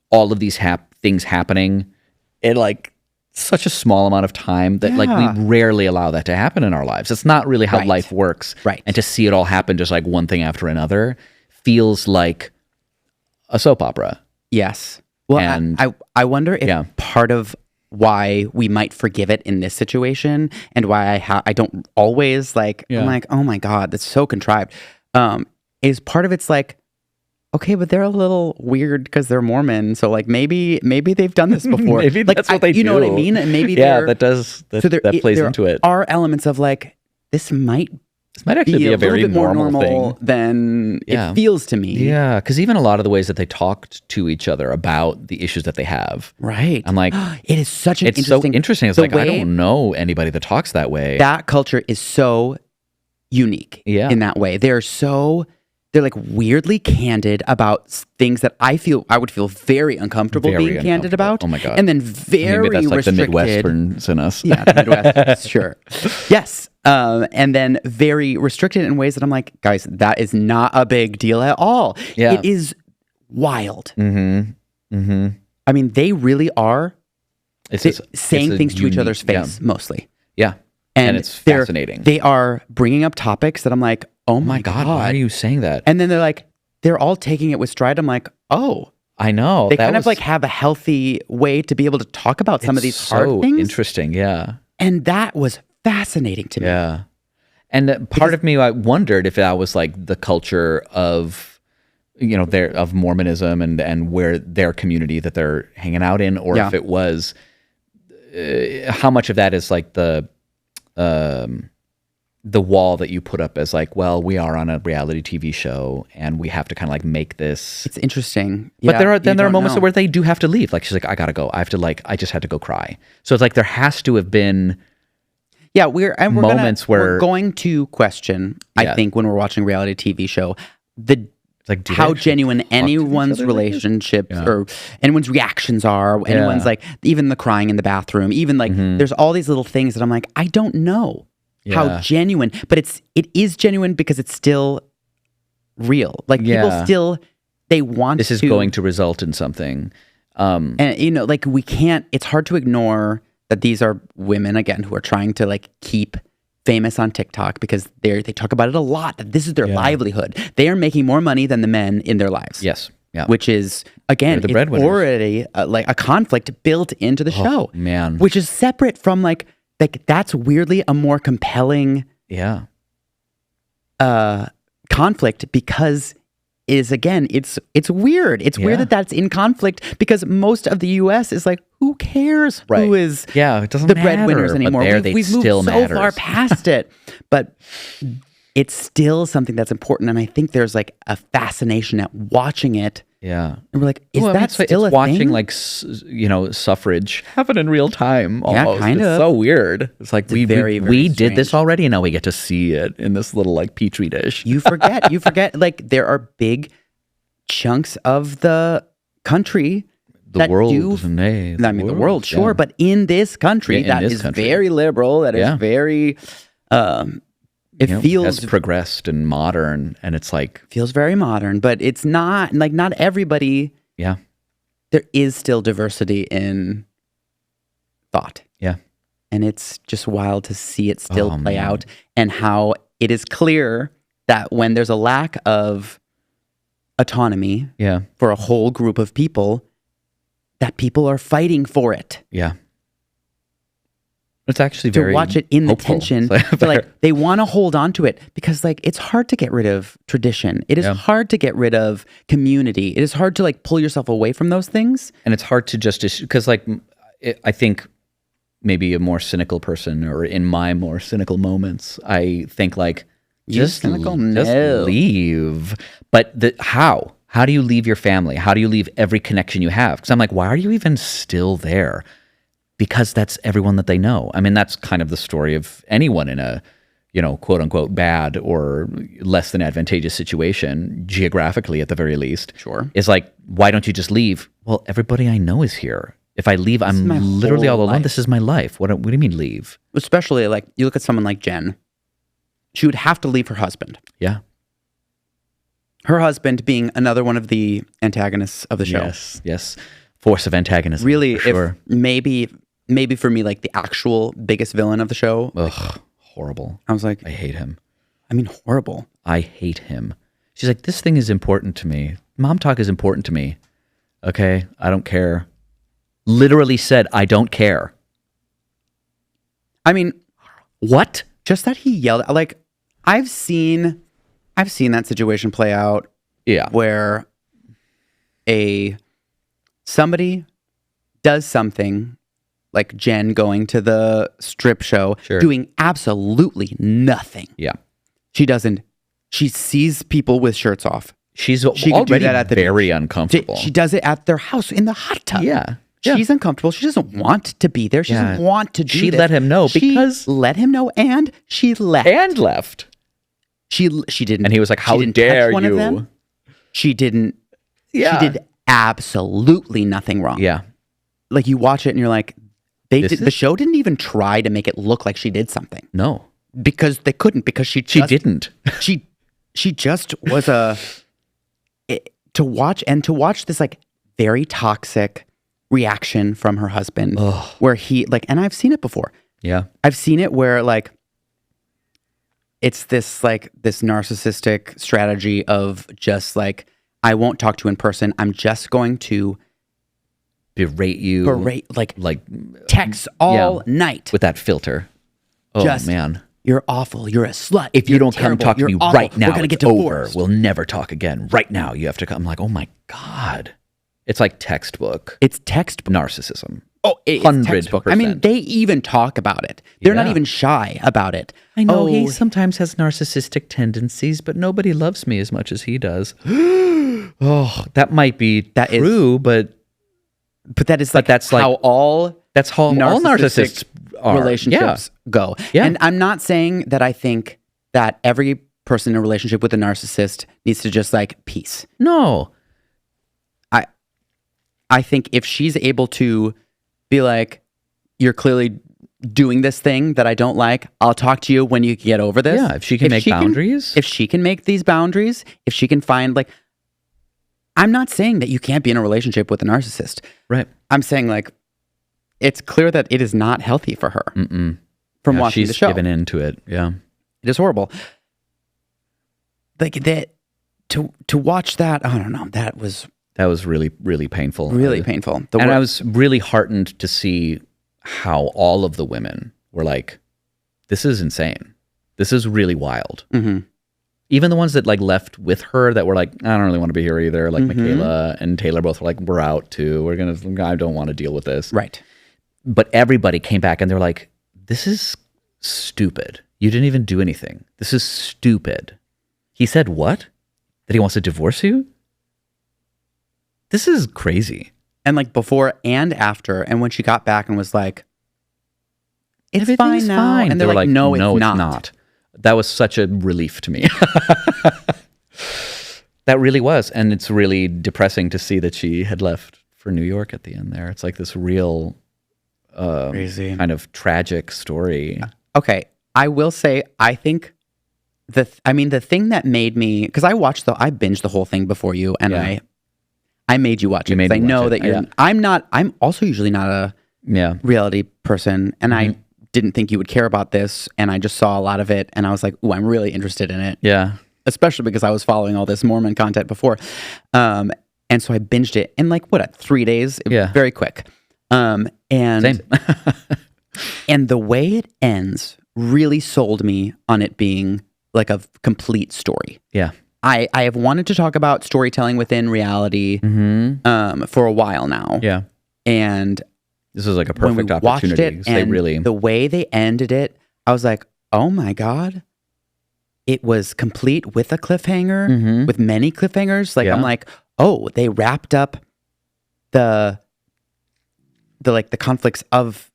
all of these things happening in like such a small amount of time that like we rarely allow that to happen in our lives. It's not really how life works. Right. And to see it all happen just like one thing after another feels like a soap opera. Yes. Well, and I wonder if part of why we might forgive it in this situation and why I don't always like, I'm like, oh my God, that's so contrived. Is part of it's like, okay, but they're a little weird because they're Mormon. So like maybe they've done this before. Maybe like, that's what they do. You know what I mean? And maybe that plays into it. There are elements of like, this might actually be a very little bit more normal thing than it feels to me. Yeah, because even a lot of the ways that they talked to each other about the issues that they have. Right. I'm like, it is such an so interesting. It's like, I don't know anybody that talks that way. That culture is so unique in that way. They're like weirdly candid about things that I would feel very uncomfortable being candid about. Oh my God. And then very Maybe that's like restricted. the Midwesterns in us. Yeah, the Midwest, sure. Yes. And then very restricted in ways that I'm like, guys, that is not a big deal at all. Yeah. It is wild. Mm-hmm. Mm-hmm. I mean, they really are saying things to each other's face, yeah. mostly. Yeah. And it's fascinating. They are bringing up topics that I'm like, oh my God, why are you saying that? And then they're all taking it with stride. I'm like, oh. I know. They kind of like have a healthy way to be able to talk about some of these hard things. Interesting, yeah. And that was fascinating to me. Yeah. And part of me, I wondered if that was like the culture of, of Mormonism and where their community that they're hanging out in, or if it was, how much of that is like the the wall that you put up as like, well, we are on a reality TV show and we have to kind of like make this. It's interesting. But Yeah, there are moments know. where they do have to leave. Like she's like, I gotta go. I have to like, I just had to go cry. So it's like there has to have been we're moments where we're going to question. Yeah. I think when we're watching a reality TV show, like, do they how actually genuine talk to each anyone's other like this? relationships or anyone's reactions are. Anyone's like, even the crying in the bathroom, even like there's all these little things that I'm like, I don't know how genuine, but it is genuine because it's still real. Like people still, they want this is going to result in something. And like we can't, it's hard to ignore that these are women again who are trying to like keep famous on TikTok because they talk about it a lot, that this is their livelihood. They are making more money than the men in their lives. Yes. Yeah. Which is, again, They're the it's breadwinners. already like a conflict built into the show. Man. Which is separate from like that's weirdly a more compelling conflict because it's weird. It's weird that that's in conflict because most of the U.S. is like, who cares who is it doesn't the matter, breadwinners anymore? But there We've moved still so matters. far past it. But it's still something that's important. And I think there's like a fascination at watching it. Yeah. And we're like, is Well, I mean, that still it's a watching thing? like suffrage happen in real time almost. kind It's of. so weird. It's like we very, very we did this strange. already and now we get to see it in this little like petri dish. You forget like there are big chunks of the country the that world, do the world, sure, but in this country in that this is country. very liberal, that is very it feels has progressed and modern, and it's like very modern, but it's not like not everybody. Yeah. There is still diversity in thought. Yeah. And it's just wild to see it still Oh, play man. out and how it is clear that when there's a lack of autonomy Yeah. for a whole group of people, that people are fighting for it. Yeah. It's actually To very watch it in hopeful. the tension, It's but like they want to hold on to it because like it's hard to get rid of tradition. It is hard to get rid of community. It is hard to like pull yourself away from those things. and it's hard to just because like I think maybe a more cynical person or in my more cynical moments I think like just leave, but how do you leave your family? How do you leave every connection you have? Because I'm like, why are you even still there? Because that's everyone that they know. I mean, that's kind of the story of anyone in a quote unquote bad or less than advantageous situation, geographically at the very least. Sure. Is like, why don't you just leave? Well, everybody I know is here. If I leave, I'm my literally all whole alone. life. This is my life. What do you mean leave? Especially like you look at someone like Jen. She would have to leave her husband. Yeah. Her husband being another one of the antagonists of the show. Yes. Force of antagonism. Really, for sure. if maybe for me, like the actual biggest villain of the show. Ugh, horrible. I was like, I hate him. I mean, horrible. I hate him. She's like, this thing is important to me. Mom talk is important to me. Okay, I don't care. Literally said, I don't care. I mean, What? just that he yelled, like, I've seen that situation play out Yeah. where somebody does something like Jen going to the strip show, Sure. doing absolutely nothing. Yeah. She sees people with shirts off. She's She could do already that at the very beach. uncomfortable. She does it at their house in the hot tub. Yeah. She's uncomfortable. She doesn't want to be there. She doesn't want to do She this. let him know She because- let him know, and she left. And left. She didn't. And he was like, how she didn't dare touch one of you? them. She didn't. Yeah. She did absolutely nothing wrong. Yeah. Like you watch it and you're like, This the is- show didn't even try to make it look like she did something No. because they couldn't because she Didn't. she just was to watch this like very toxic reaction from her husband where he like, and I've seen it before. Yeah. I've seen it where like it's this narcissistic strategy of just like, I won't talk to you in person. I'm just going to Berate you. like text all night. with that filter. Oh, Just- man. You're awful. You're a slut. If you You're don't come terrible. talk to You're me awful. right now, we're gonna it's get divorced. over. We'll never talk again. Right now, you have to come. I'm like, oh my God. It's like textbook It's textbook. narcissism. Oh, it's 100%. textbook. I mean, they even talk about it. They're not Yeah. even shy about it. I know Oh, he sometimes has narcissistic tendencies, but nobody loves me as much as he does. Oh, that might be true, but that is like that's like how all narcissists are. relationships go. Yeah. And I'm not saying that I think that every person in a relationship with a narcissist needs to just like peace. No. I think if she's able to be like, you're clearly doing this thing that I don't like, I'll talk to you when you get over this. Yeah, if she can make boundaries. If she can make these boundaries, if she can find like, I'm not saying that you can't be in a relationship with a narcissist. Right. I'm saying like, it's clear that it is not healthy for her from watching she's the show. given into it. Yeah. It is horrible. Like that, to watch that, I don't know, that was really, really painful. really painful. And I was really heartened to see how all of the women were like, this is insane. This is really wild. Mm-hmm. Even the ones that like left with her that were like, I don't really want to be here either. Like Michaela and Taylor both were like, we're out too. I don't want to deal with this. Right. But everybody came back and they're like, this is stupid. You didn't even do anything. This is stupid. He said what? That he wants to divorce you? This is crazy. And like before and after, and when she got back and was like, it's fine now. And they're like, no, it's not. That was such a relief to me. That really was. And it's really depressing to see that she had left for New York at the end there. It's like this real crazy kind of tragic story. Okay. I will say, I think the thing that made me, because I binged the whole thing before you, and I made you watch it. Because I know that you're, I'm also usually not a reality person, and I didn't think you would care about this, and I just saw a lot of it, and I was like, ooh, I'm really interested in it. Yeah. Especially because I was following all this Mormon content before. And so I binged it in like, 3 days? Very quick. And Same. and the way it ends really sold me on it being like a complete story. Yeah. I have wanted to talk about storytelling within reality for a while now. Yeah. And this was like a perfect when we watched opportunity. it, and the way they ended it, I was like, oh my God. It was complete with a cliffhanger, with many cliffhangers. Like, I'm like, oh, they wrapped up the conflicts of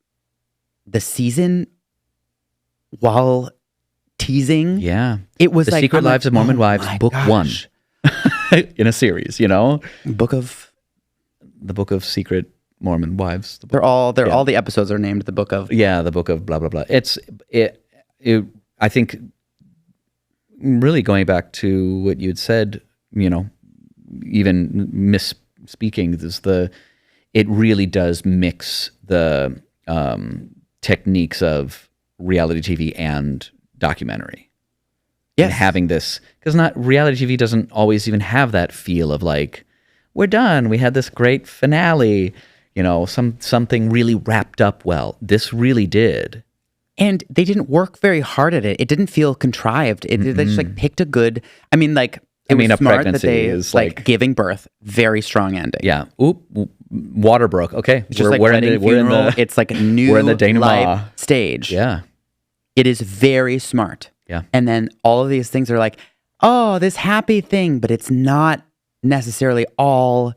the season while teasing. Yeah. It was The like Secret Lives of Mormon Wives, book 1 in a series, you know? The Book of Secret Mormon Wives. They're all the episodes are named the Book of. Yeah, the Book of blah, blah, blah. I think really going back to what you'd said, you know, even misspeaking, it really does mix the techniques of reality TV and documentary. Yes. And having this, because reality TV doesn't always even have that feel of like, we're done. We had this great finale, you know, something really wrapped up well. This really did. And they didn't work very hard at it. It didn't feel contrived. They just like picked a good, it was a smart pregnancy that they is like giving birth, very strong ending. Yeah. Water broke. Okay. It's just we're in the it's like a new we're in the denouement life stage. Yeah. It is very smart. Yeah. And then all of these things are like, oh, this happy thing, but it's not necessarily all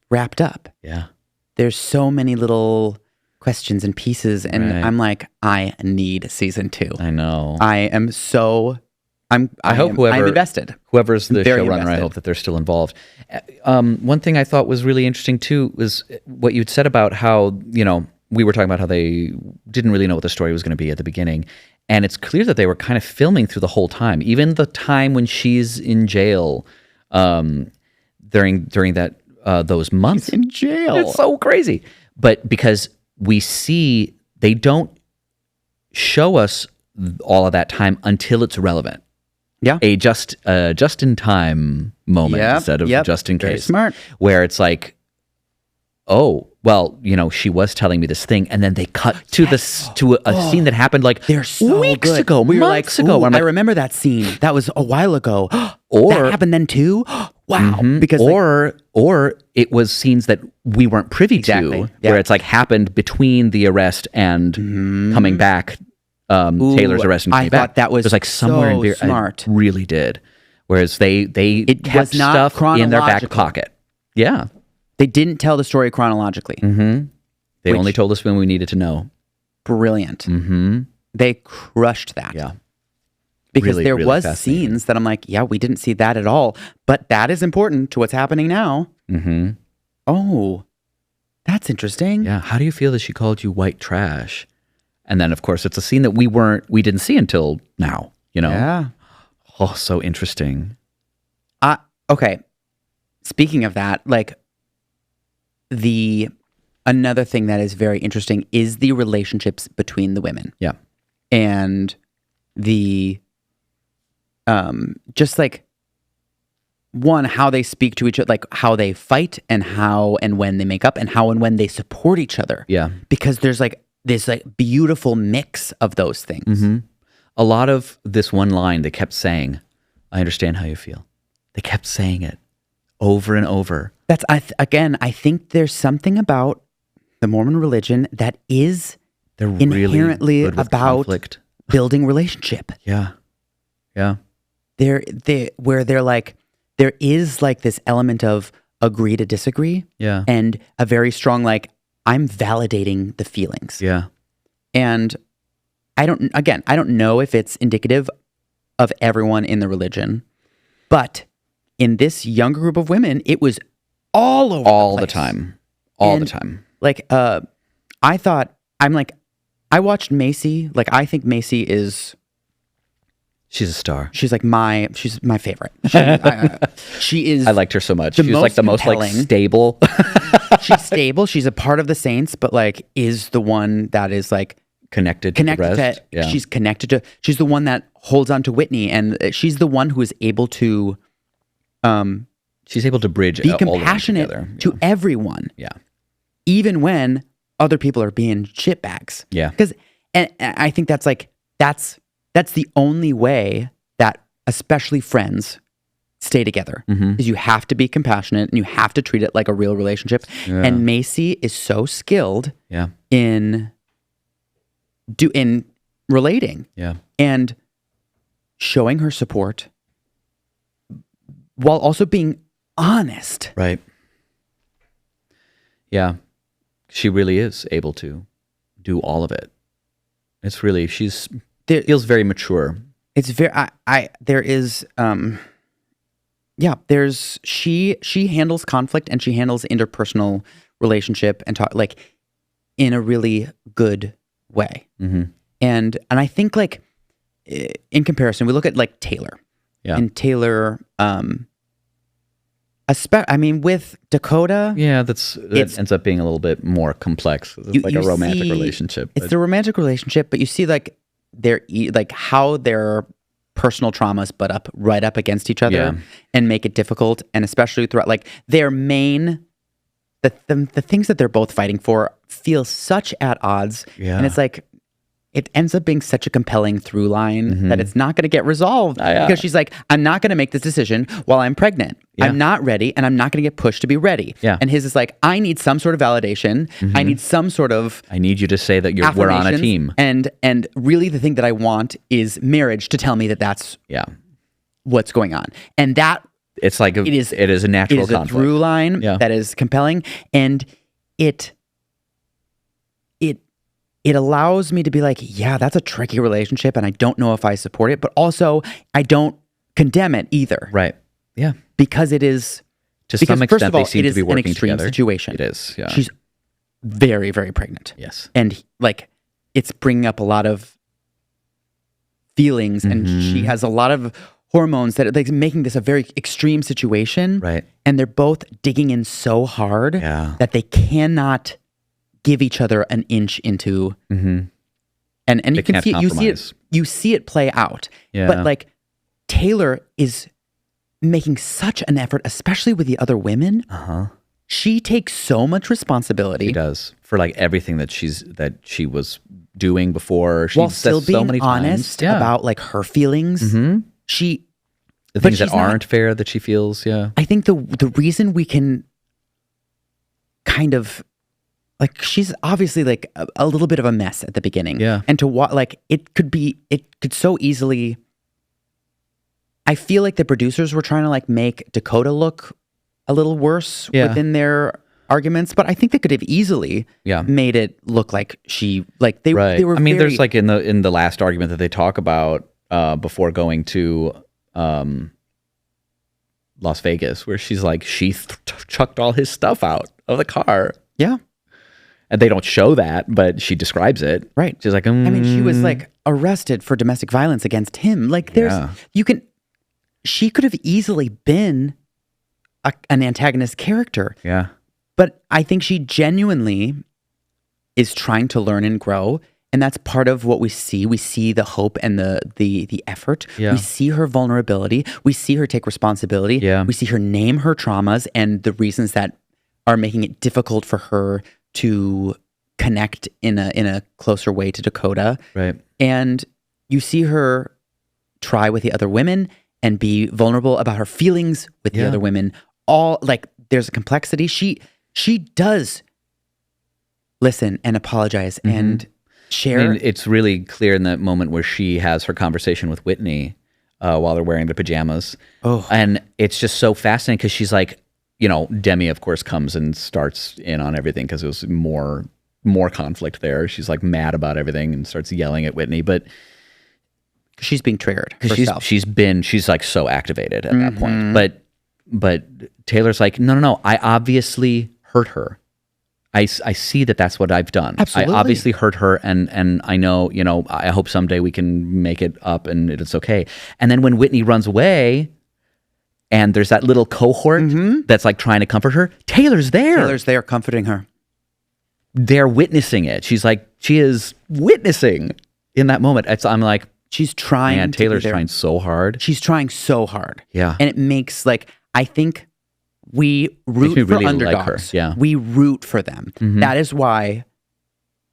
wrapped up. Yeah. There's so many little questions and pieces, and I'm like, I need season 2. I know. I hope I'm invested. Whoever's the Very showrunner, I invested. hope that they're still involved. One thing I thought was really interesting too was what you'd said about how, you know, we were talking about how they didn't really know what the story was going to be at the beginning. And it's clear that they were kind of filming through the whole time. Even the time when she's in jail during that those months. She's in jail. It's so crazy. But because we see, they don't show us all of that time until it's relevant. Yeah. A just-in-time moment instead of just in case. Very smart. Where it's like, oh, well, you know, she was telling me this thing, and then they cut to a scene that happened like They're so weeks good. ago, we were months like, ago. ooh, I'm I like, remember that scene. That was a while ago. Or- that happened then too. wow. Because or it was scenes that we weren't privy to, where it's like happened between the arrest and coming back, Taylor's arrest and coming back. I thought that was like somewhere so in smart. It really did. Whereas they kept was not stuff in their back chronological. pocket. Yeah. They didn't tell the story chronologically. They only told us when we needed to know. Brilliant. They crushed that. Yeah. Because Really, there really was fascinating. scenes that I'm like, yeah, we didn't see that at all. But that is important to what's happening now. Oh, that's interesting. Yeah. How do you feel that she called you white trash? And then, of course, it's a scene that we didn't see until now, you know? Yeah. Oh, so interesting. Okay. Speaking of that, like another thing that is very interesting is the relationships between the women. Yeah. And just like one, how they speak to each other, like how they fight and how and when they make up and how and when they support each other. Yeah. Because there's like this like beautiful mix of those things. A lot of this one line they kept saying, I understand how you feel. They kept saying it over and over. That's, again, I think there's something about the Mormon religion that is They're really inherently good with about conflict. building relationship. Yeah. Yeah. Where they're like, there is like this element of agree to disagree. Yeah. And a very strong, like, I'm validating the feelings. Yeah. And I don't know if it's indicative of everyone in the religion, but in this younger group of women, it was all over All the the place. time. All the And, time. Like, I watched Macy. Like, I think Macy is, She's a star. she's my favorite. She is. I liked her so much. the She was like most the most like compelling. stable. She's stable. She's a part of the saints, but like is the one that is like connected to the rest. Yeah. She's connected to. She's the one that holds on to Whitney, and she's the one who is able to She's able to bridge be all of them compassionate together. to everyone, Yeah. even when other people are being shitbags. Yeah. Because, and I think that's like that's the only way that especially friends stay together is you have to be compassionate and you have to treat it like a real relationship. Yeah. And Macy is so skilled Yeah. in relating Yeah. and showing her support while also being honest. Right. Yeah. She really is able to do all of it. It's really, feels very mature. It's very, there is, she handles conflict and she handles interpersonal relationship and talk like in a really good way. And I think like in comparison, we look at like Taylor. Yeah. And Taylor, with Dakota, Yeah, that ends up being a little bit more complex. It's like a romantic relationship. It's the romantic relationship, but you see like how their personal traumas butt up right up against each other and make it difficult, and especially throughout like their main the things that they're both fighting for feel such at odds. Yeah. And it's like it ends up being such a compelling through line that it's not going to get resolved because she's like, I'm not going to make this decision while I'm pregnant. Yeah. I'm not ready, and I'm not going to get pushed to be ready. Yeah. And his is like, I need some sort of validation. I need some sort of I need you to say that we're on a team. And really the thing that I want is marriage to tell me that that's Yeah. what's going on. And that It's like it is a natural it is a conflict. through line that is compelling, and it allows me to be like, yeah, that's a tricky relationship, and I don't know if I support it, but also I don't condemn it either. Right. Yeah. Because it is To because some first extent, of all, they seem it to is be an working extreme together. situation. It is. Yeah. She's very, very pregnant. Yes. And like it's bringing up a lot of feelings, and she has a lot of hormones that are like making this a very extreme situation. Right. And they're both digging in so hard that they cannot give each other an inch into. And you can can't see compromise. you see it play out. Yeah. But like Taylor is making such an effort, especially with the other women. She takes so much responsibility. She does for like everything that she was doing before. She while says still so being many honest times. Yeah. about like her feelings. The things that she's not- aren't fair that she feels, yeah. I think the reason we can kind of like she's obviously like a little bit of a mess at the beginning. Yeah. And to what like it could so easily I feel like the producers were trying to like make Dakota look a little worse within their arguments, but I think they could have easily made it look like she like they were I mean, very, there's like in the last argument that they talk about before going to Las Vegas, where she's like she chucked all his stuff out of the car. Yeah. And they don't show that, but she describes it. Right. She's like, I mean, she was like arrested for domestic violence against him. Like she could have easily been an antagonist character. Yeah. But I think she genuinely is trying to learn and grow. And that's part of what we see. We see the hope and the effort. Yeah. We see her vulnerability. We see her take responsibility. Yeah. We see her name her traumas and the reasons that are making it difficult for her to connect in a closer way to Dakota. Right. And you see her try with the other women and be vulnerable about her feelings with the other women. All like there's a complexity. She does listen and apologize and share. I mean, it's really clear in that moment where she has her conversation with Whitney while they're wearing the pajamas. Oh. And it's just so fascinating because she's like, you know, Demi, of course, comes and starts in on everything because it was more conflict there. She's like mad about everything and starts yelling at Whitney, but she's being triggered. She's like so activated at that point. But Taylor's like, no, I obviously hurt her. I see that that's what I've done. Absolutely. I obviously hurt her, and I know, you know, I hope someday we can make it up and it's okay. And then when Whitney runs away, and there's that little cohort that's like trying to comfort her, Taylor's there comforting her. They're witnessing it. She's like, she is witnessing in that moment. I'm like, she's trying. Man, Taylor's trying so hard. She's trying so hard. Yeah. And it makes like, I think we root for really underdogs. like her. Yeah. We root for them. That is why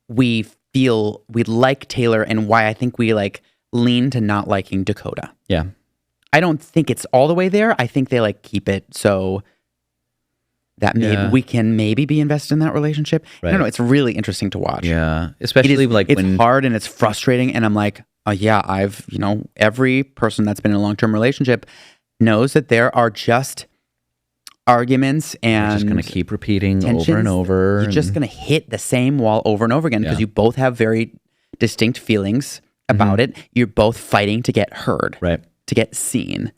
we feel we like Taylor and why I think we like lean to not liking Dakota. Yeah. I don't think it's all the way there. I think they like keep it so that maybe we can maybe be invested in that relationship. Right. I don't know. It's really interesting to watch. Yeah. Especially it's hard and it's frustrating. And I'm like, I've, every person that's been in a long-term relationship knows that there are just arguments and you're just going to keep repeating over and over. You're just going to hit the same wall over and over again because you both have very distinct feelings about it. You're both fighting to get heard, right? To get seen.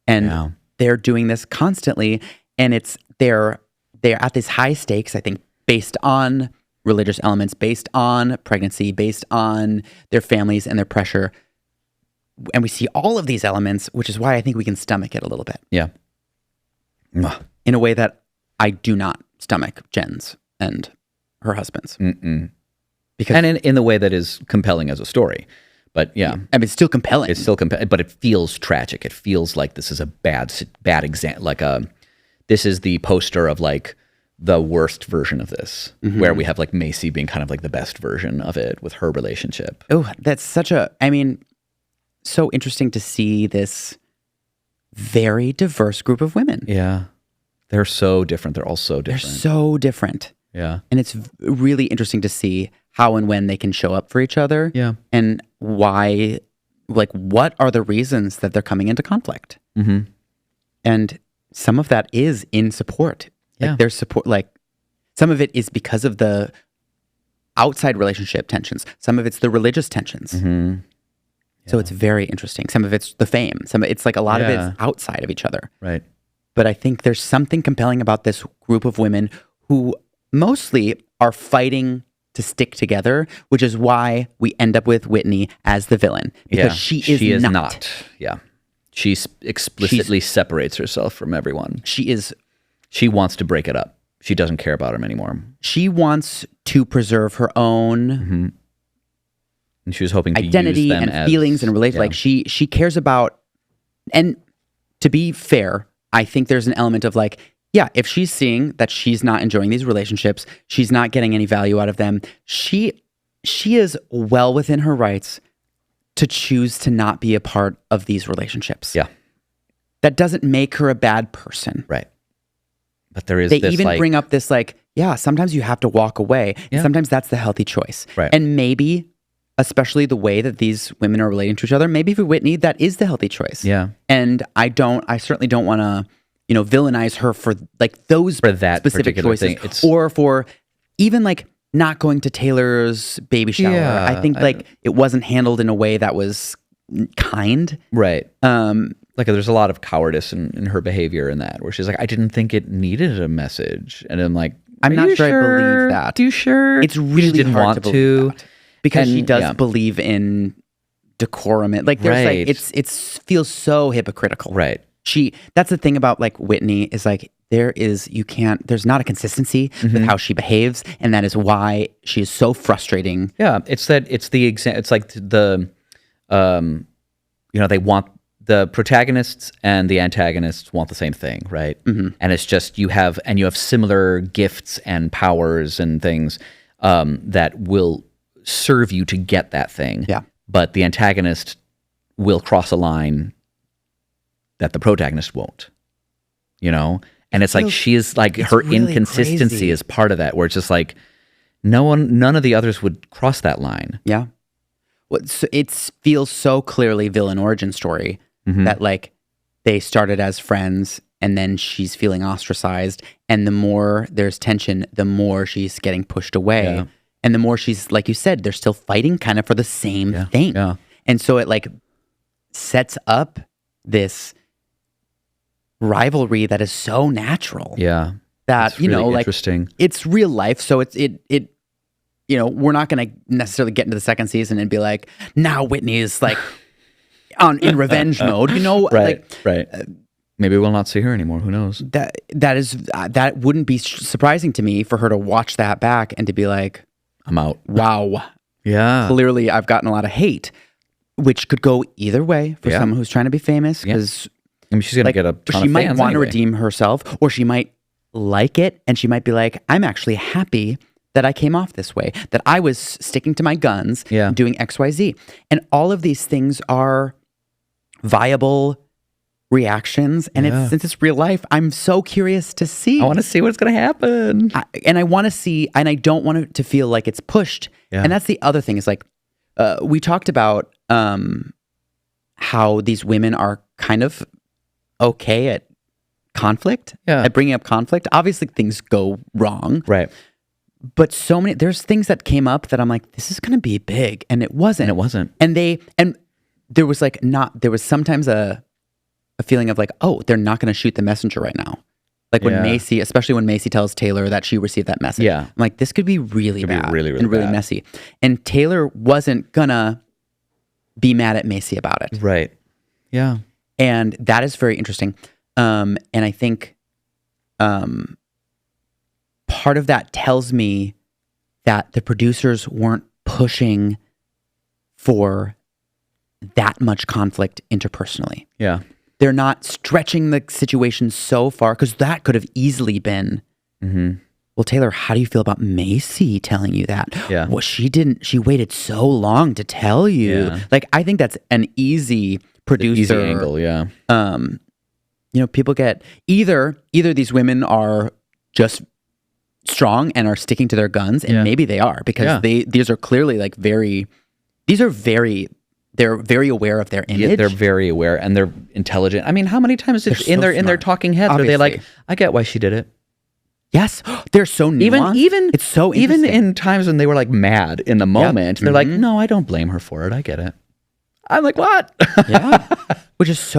And they're doing this constantly. And they're at this high stakes, I think, based on religious elements, based on pregnancy, based on their families and their pressure. And we see all of these elements, which is why I think we can stomach it a little bit. Yeah. In a way that I do not stomach Jen's and her husband's. Because and in the way that is compelling as a story. But yeah. I mean, it's still compelling. It's still compelling, but it feels tragic. It feels like this is a bad example. Like this is the poster of like the worst version of this, where we have like Macy being kind of like the best version of it with her relationship. Oh, that's so interesting to see this very diverse group of women. Yeah. They're so different. They're all so different. They're so different. Yeah. And it's really interesting to see how and when they can show up for each other. Yeah. And why, like, what are the reasons that they're coming into conflict? And some of that is in support. Like, there's support, like, some of it is because of the outside relationship tensions. Some of it's the religious tensions. So it's very interesting. Some of it's the fame. It's like a lot of it's outside of each other. Right. But I think there's something compelling about this group of women who mostly are fighting to stick together, which is why we end up with Whitney as the villain. Because she is not. Yeah. She explicitly separates herself from everyone. She wants to break it up. She doesn't care about him anymore. She wants to preserve her own and she was hoping to identity use them and feelings and relate. Like she cares about, and to be fair, I think there's an element of like, if she's seeing that she's not enjoying these relationships, she's not getting any value out of them, she is well within her rights to choose to not be a part of these relationships. Yeah. that doesn't make her a bad person. Right. But there is They this, even like, bring up this like, yeah, sometimes you have to walk away. Yeah. And sometimes that's the healthy choice. Right. And maybe, especially the way that these women are relating to each other, maybe for Whitney, that is the healthy choice. Yeah. And I certainly don't want to, villainize her for like those For that specific particular choices, thing. or for even like not going to Taylor's baby shower. Yeah, I think like it wasn't handled in a way that was kind. Right. Like there's a lot of cowardice in her behavior in that, where she's like, I didn't think it needed a message. And I'm like, I'm are not you sure I believe that. Do you sure? It's She really didn't hard want to believe that. Because And, she does yeah. believe in decorum. Like there's Right. like it's feels so hypocritical. Right. That's the thing about like Whitney is like there's not a consistency with how she behaves, and that is why she is so frustrating. Yeah. It's like the, they want the protagonists and the antagonists want the same thing, right? Mm-hmm. And it's just you have similar gifts and powers and things that will serve you to get that thing. Yeah. But the antagonist will cross a line that the protagonist won't, And it's like she is like her really inconsistency crazy. is part of that, where it's just like none of the others would cross that line. Yeah. Well, it feels so clearly villain origin story that like they started as friends and then she's feeling ostracized, and the more there's tension, the more she's getting pushed away. Yeah. And the more she's, like you said, they're still fighting kind of for the same thing. Yeah. And so it like sets up this rivalry that is so natural. Yeah. That, It's really like interesting. it's real life. So we're not going to necessarily get into the second season and be like, now Whitney is like in revenge mode, Right. like Right. Maybe we'll not see her anymore. Who knows? that wouldn't be surprising to me for her to watch that back and to be like, I'm out. wow, Yeah. clearly I've gotten a lot of hate, which could go either way for Yeah. someone who's trying to be famous. Because I mean, she's gonna get a ton she of might fans want to anyway. redeem herself, or she might like it and she might be like, I'm actually happy that I came off this way, that I was sticking to my guns, Yeah. doing XYZ. And all of these things are viable reactions. And since it's real life, I'm so curious to see. I want to see what's going to happen. I want to see, and I don't want it to feel like it's pushed. Yeah. And that's the other thing is like, we talked about how these women are kind of okay at conflict, at bringing up conflict. Obviously, things go wrong. Right. But there's things that came up that I'm like, this is going to be big. And it wasn't. And there was sometimes a feeling of like, oh, they're not going to shoot the messenger right now. Like when Macy, especially when Macy tells Taylor that she received that message. Yeah. I'm like, this could be really bad. really, really and really bad. messy. And Taylor wasn't going to be mad at Macy about it. Right. Yeah. And that is very interesting. And I think part of that tells me that the producers weren't pushing for that much conflict interpersonally. Yeah. They're not stretching the situation so far, because that could have easily been, well, Taylor, how do you feel about Macy telling you that? Yeah. Well, she waited so long to tell you. Yeah. Like, I think that's an easy producer. Easy angle. Yeah. People get either these women are just strong and are sticking to their guns, and maybe they are, because these are clearly like they're very aware of their image. Yeah, they're very aware and they're intelligent. I mean, how many times in so their smart. talking heads are they like, Obviously. I get why she did it. Yes, they're so nuanced. Even it's so even interesting. in times when they were like mad in the moment, they're like, no, I don't blame her for it. I get it. I'm like, what? Yeah, which is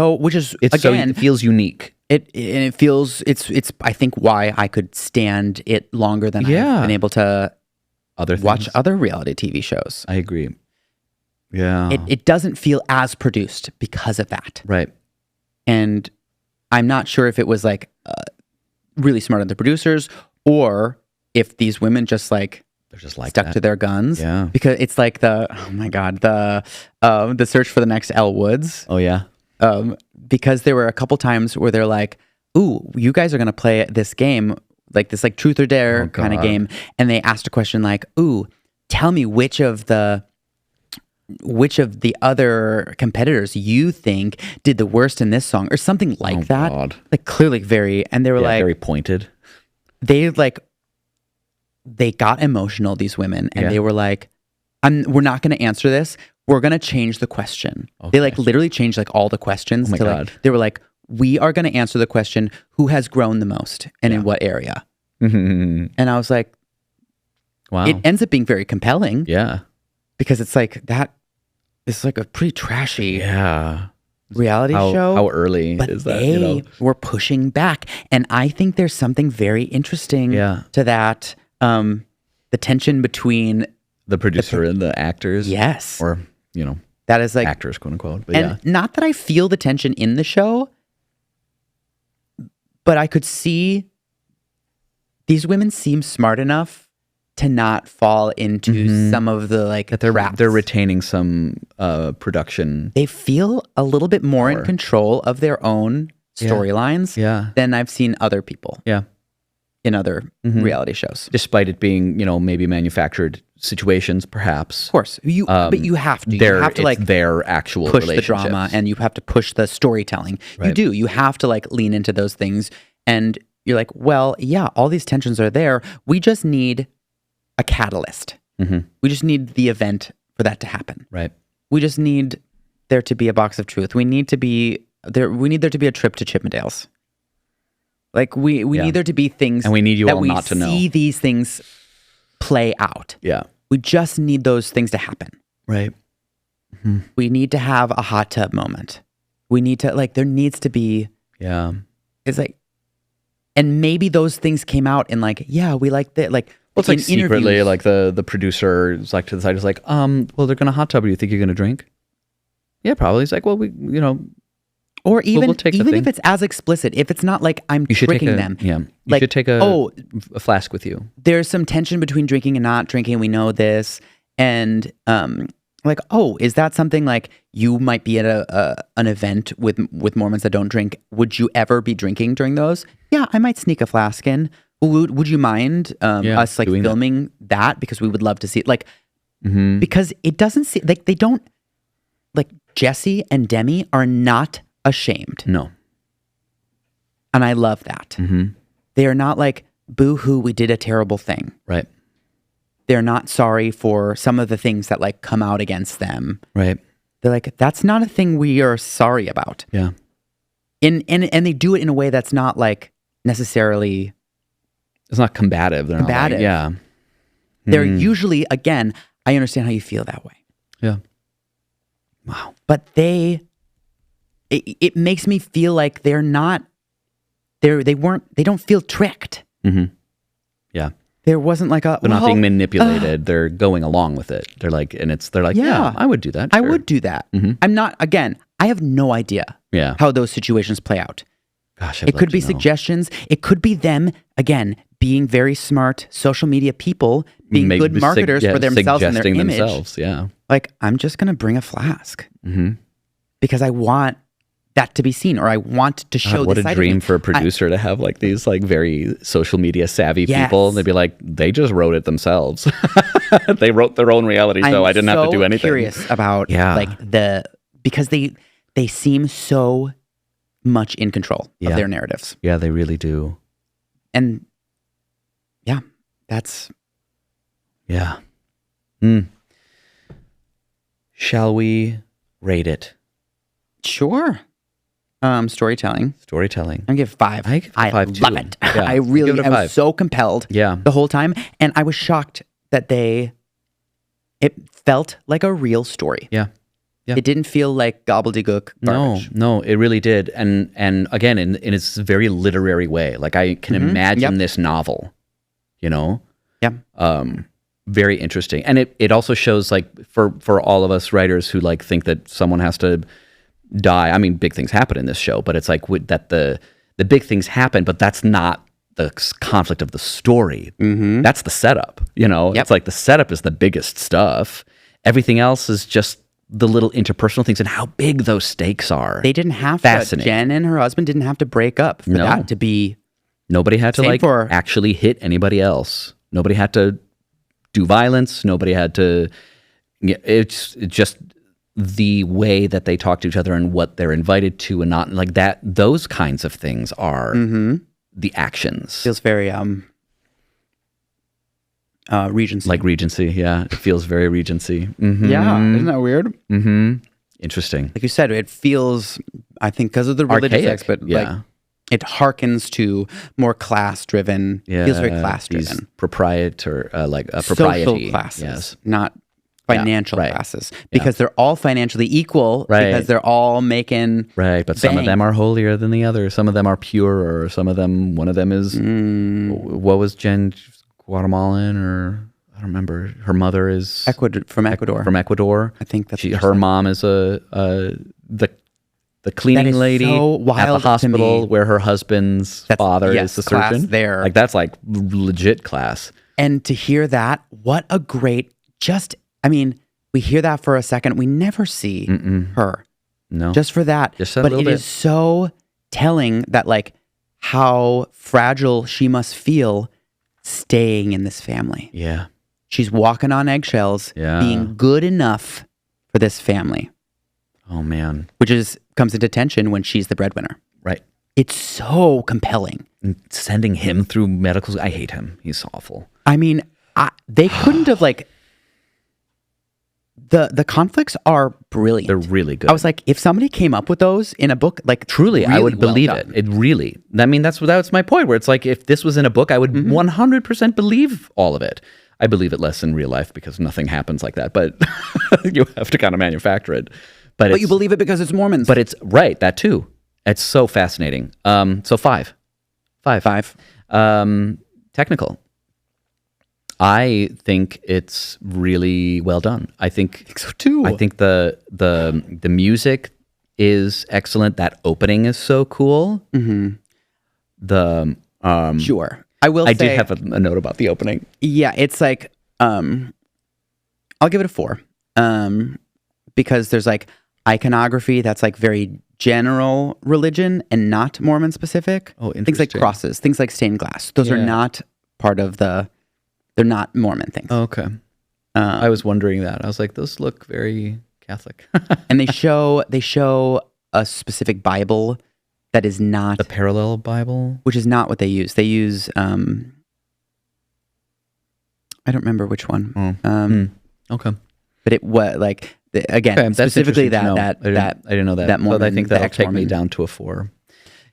It's again, it feels unique. It feels it's I think why I could stand it longer than I've been able to watch other reality TV shows. I agree. Yeah. It doesn't feel as produced because of that. Right. And I'm not sure if it was like really smart on the producers, or if these women just like They're just like stuck that. to their guns. Yeah. Because it's like the search for the next Elle Woods. Oh yeah. Because there were a couple times where they're like, ooh, you guys are going to play this game, like this like truth or dare kind of game. And they asked a question like, ooh, tell me which of the which of the other competitors you think did the worst in this song or something like that. God. Like clearly very, and they were like, very pointed. they got emotional, these women, and they were like, we're not going to answer this. We're going to change the question. Okay. They like literally changed like all the questions. Oh my God. Like, they were like, we are going to answer the question, who has grown the most and in what area? And I was like, wow. It ends up being very compelling. Yeah. Because it's like, that is like a pretty trashy reality show. How early but is that? They were pushing back. And I think there's something very interesting to that. The tension between the producer and the actors. Yes. Or, that is like actors, quote unquote. But and not that I feel the tension in the show, but I could see these women seem smart enough to not fall into some of the like traps. They're retaining some production. They feel a little bit more in control of their own storylines than I've seen other people. Yeah. In other reality shows. Despite it being, maybe manufactured situations, perhaps. Of course. But you have to. You have to like their actual push the drama, and you have to push the storytelling. Right. You do. You have to like lean into those things. And you're like, well, yeah, all these tensions are there. We just need a catalyst. We just need the event for that to happen. Right. We just need there to be a box of truth. We need there to be a trip to Chippendales. Like we need there to be things, and we need you that all we not to know. See these things play out. Yeah, we just need those things to happen. Right. We need to have a hot tub moment. We need to there needs to be. Yeah. It's like, and maybe those things came out in we like that. Like, well, it's like secretly, like the producer is like to the side is like, well, they're gonna hot tub you. You think you're gonna drink? Yeah, probably. He's like, well, or even we'll if it's as explicit, if it's not like I'm tricking them. Yeah, you should take a flask with you. There's some tension between drinking and not drinking. We know this, and is that something like you might be at an event with Mormons that don't drink? Would you ever be drinking during those? Yeah, I might sneak a flask in. Would you mind us filming that because we would love to see it? Because it doesn't seem like they don't Jesse and Demi are not ashamed. No. And I love that. They are not like, boo-hoo, we did a terrible thing. Right. They're not sorry for some of the things that come out against them. Right. They're like, that's not a thing we are sorry about. Yeah. And they do it in a way that's not necessarily... It's not combative. They're combative. Not They're usually, again, I understand how you feel that way. Yeah. Wow. But it makes me feel like they're not, they don't feel tricked. Yeah. There wasn't they're not being manipulated. They're going along with it. They're like, yeah, I would do that. Sure. I would do that. I'm not, again, I have no idea how those situations play out. Gosh, it could be suggestions. It could be them, again, being very smart social media people, being good marketers for themselves and their image. Themselves, yeah. Like, I'm just going to bring a flask because I want that to be seen, or I want to show what a dream for a producer to have these very social media savvy people. They'd be like, they just wrote it themselves. They wrote their own reality show. I didn't have to do anything. I'm curious about because they seem so much in control of their narratives. Yeah, they really do. And that's... Yeah. Shall we rate it? Sure. Storytelling. I'm gonna give 5. I give 5 too. Love it. Yeah. I was so compelled the whole time. And I was shocked that it felt like a real story. Yeah. It didn't feel like gobbledygook garbage. No, it really did. And again, in its very literary way. Like I can imagine this novel, Yeah. Very interesting. And it also shows for all of us writers who think that someone has to die. I mean, big things happen in this show, but it's that the big things happen, but that's not the conflict of the story. That's the setup, It's like the setup is the biggest stuff. Everything else is just the little interpersonal things and how big those stakes are. They didn't have to. Jen and her husband didn't have to break up for that to be. Nobody had to actually hit anybody else. Nobody had to do violence. Nobody had to, Yeah, it's just the way that they talk to each other and what they're invited to and not like that. Those kinds of things are the actions. Feels very Regency. Like Regency, yeah. It feels very Regency. Mm-hmm. Yeah, isn't that weird? Mm-hmm. Interesting. Like you said, it feels, I think because of the religious Archaic, aspect, yeah. like it harkens to more class-driven, Yeah, feels very class-driven. these propriety. Social classes, yes. not financial right. classes. Because they're all financially equal, because they're all making Right, but some of them are holier than the others. Some of them are purer. Some of them, one of them is, what was Jen, Guatemalan or, I don't remember. Her mother is... From Ecuador. From Ecuador. I think that's her mom is the cleaning lady so at the wild hospital where her husband's father is the class surgeon. there. Like that's like legit class. And to hear that, what a great, we hear that for a second. We never see her. No. Just for that. Just a but little it bit. is so telling that like how fragile she must feel staying in this family. Yeah. She's walking on eggshells, being good enough for this family. Oh man. Which comes into tension when she's the breadwinner. Right. It's so compelling. And sending him through medical school. I hate him. He's awful. I mean, they couldn't have like the conflicts are brilliant. They're really good. I was like, if somebody came up with those in a book, like truly, really I would believe well it. It really. I mean, that's my point. Where it's like, if this was in a book, I would 100% believe all of it. I believe it less in real life because nothing happens like that. But you have to kind of manufacture it. But you believe it because it's Mormons. But it's right, that too. It's so fascinating. So five. Technical. I think it's really well done. I think so too. I think the music is excellent. That opening is so cool. Mm-hmm. Sure. I do have a note about the opening. Yeah, it's like I'll give it a 4. Because there's like iconography that's like very general religion and not Mormon specific. Oh, interesting. Things like crosses, things like stained glass. Those are not part of they're not Mormon things. Oh, okay. I was wondering that. I was like, those look very Catholic. And they show a specific Bible that is not the parallel Bible, which is not what they use. They use I don't remember which one. Okay. But it was like again specifically that I didn't know that. That Mormon, but I think that'll take me down to a 4.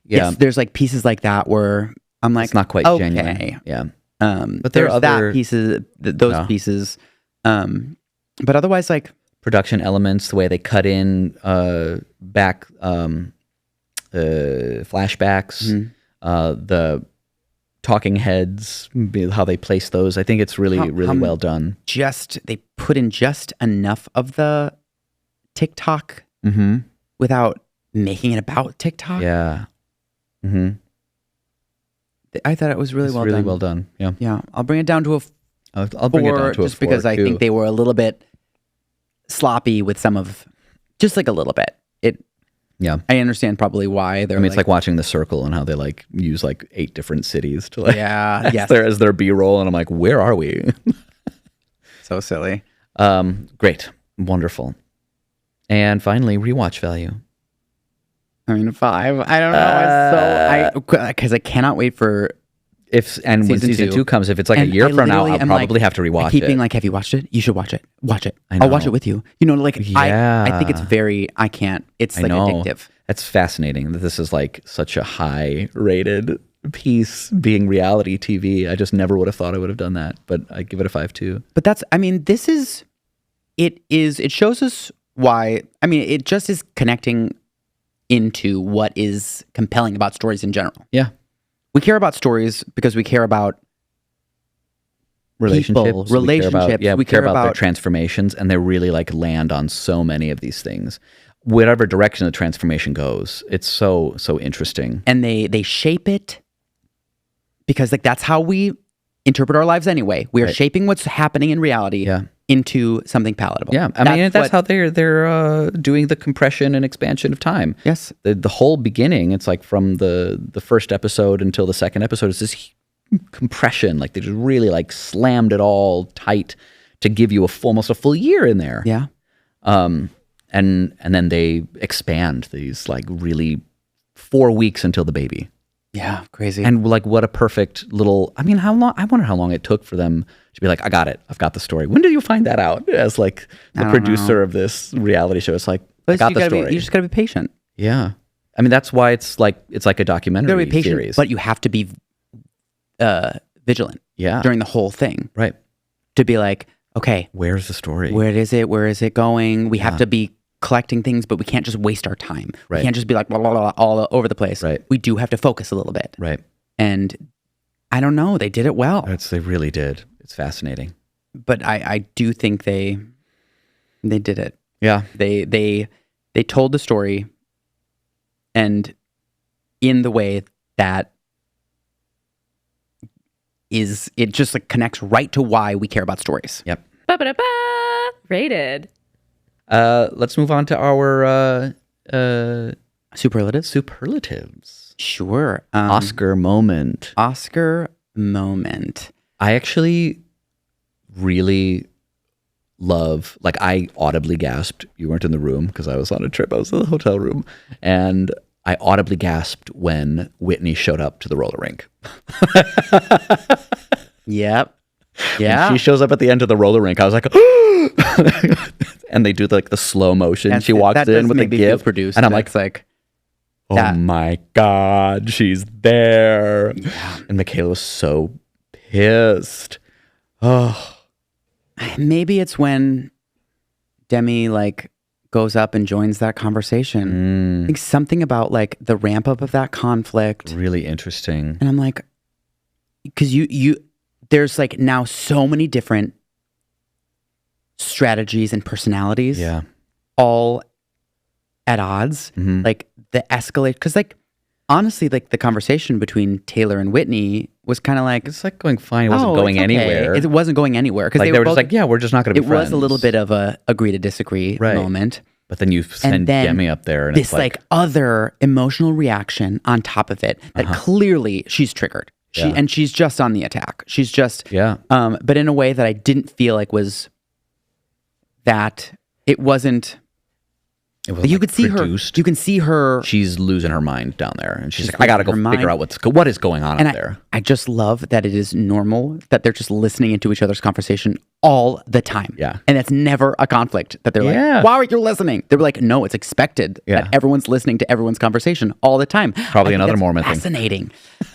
Yeah, there's like pieces like that where I'm like, it's not quite okay. genuine. Yeah. But there are other pieces, those pieces. But otherwise, like production elements, the way they cut in back flashbacks, the talking heads, how they place those. I think it's really well done. They put in just enough of the TikTok without making it about TikTok. Yeah. Mm-hmm. I thought it was really well done. Yeah. Yeah. I'll bring it down to I'll bring it down to a 4 just because I think they were a little bit sloppy with some of, just like a little bit. Yeah. I understand probably why they're. it's like watching The Circle and how they like use like 8 different cities to like as their B-roll, and I'm like, where are we? So silly. Great, wonderful, and finally, rewatch value. I mean, 5. I don't know. Because I cannot wait for when season 2 comes, if it's like a year from now, I'll probably have to rewatch it. Being like, have you watched it? You should watch it. Watch it. I'll watch it with you. You know, like I think it's very. I can't. It's like addictive. That's fascinating that this is like such a high-rated piece being reality TV. I just never would have thought I would have done that, but I give it a 5 too. But this is. It shows us why. I mean, it just is connecting into what is compelling about stories in general. Yeah. We care about stories because we care about relationships. We care about their transformations, and they really like land on so many of these things. Whatever direction the transformation goes, it's so interesting. And they shape it because like that's how we interpret our lives anyway. We are shaping what's happening in reality into something palatable. Yeah, I mean that's how they're doing the compression and expansion of time. Yes, the whole beginning, it's like from the first episode until the second episode is this compression. Like they just really like slammed it all tight to give you almost a full year in there. Yeah. And then they expand these like really 4 weeks until the baby. Yeah, crazy. And like what a perfect little, I mean, how long, I wonder how long it took for them to be like, I got it. I've got the story. When did you find that out as like the producer of this reality show? It's like, I got the story. You just got to be patient. Yeah. I mean, that's why it's like a documentary You got to be patient, series. but you have to be vigilant during the whole thing. Right. To be like, okay, where's the story? Where is it? Where is it going? We have to be collecting things, but we can't just waste our time. Right. We can't just be like blah, blah, blah, all over the place. Right. We do have to focus a little bit. Right. And I don't know, they did it well. They really did. It's fascinating. But I do think they did it. Yeah. They told the story, and in the way that it just like connects right to why we care about stories. Yep. Ba-ba-da-ba! Rated. Let's move on to our Superlatives? Sure. Oscar moment. Oscar moment. I actually really love, like I audibly gasped. You weren't in the room because I was on a trip. I was in the hotel room. And I audibly gasped when Whitney showed up to the roller rink. Yep. Yeah. When she shows up at the end of the roller rink. I was like, and they do like the slow motion. And she walks in with the gift. Produced, and I'm like, oh that. my God, she's there. Yeah. And Michaela was so pissed. Oh. Maybe it's when Demi like goes up and joins that conversation. I think something about like the ramp up of that conflict. Really interesting. And I'm like, because there's like now so many different strategies and personalities. Yeah. All at odds. Mm-hmm. Like the escalate, because like honestly, like the conversation between Taylor and Whitney was kind of like, it's like going fine. It wasn't going anywhere. It wasn't going anywhere because like they were just like, yeah, we're just not going to be friends. It was a little bit of a agree to disagree moment. But then you send Demi up there, and this it's like other emotional reaction on top of it that clearly she's triggered. And she's just on the attack. She's just but in a way that I didn't feel like was that it wasn't. You could see produced. her. You can see her. She's losing her mind down there, and she's like, "I got to go figure out what is going on up there." I just love that it is normal that they're just listening into each other's conversation all the time. Yeah, and it's never a conflict that they're like, "Why aren't you listening?" They're like, "No, it's expected that everyone's listening to everyone's conversation all the time." Probably another Mormon thing. Fascinating.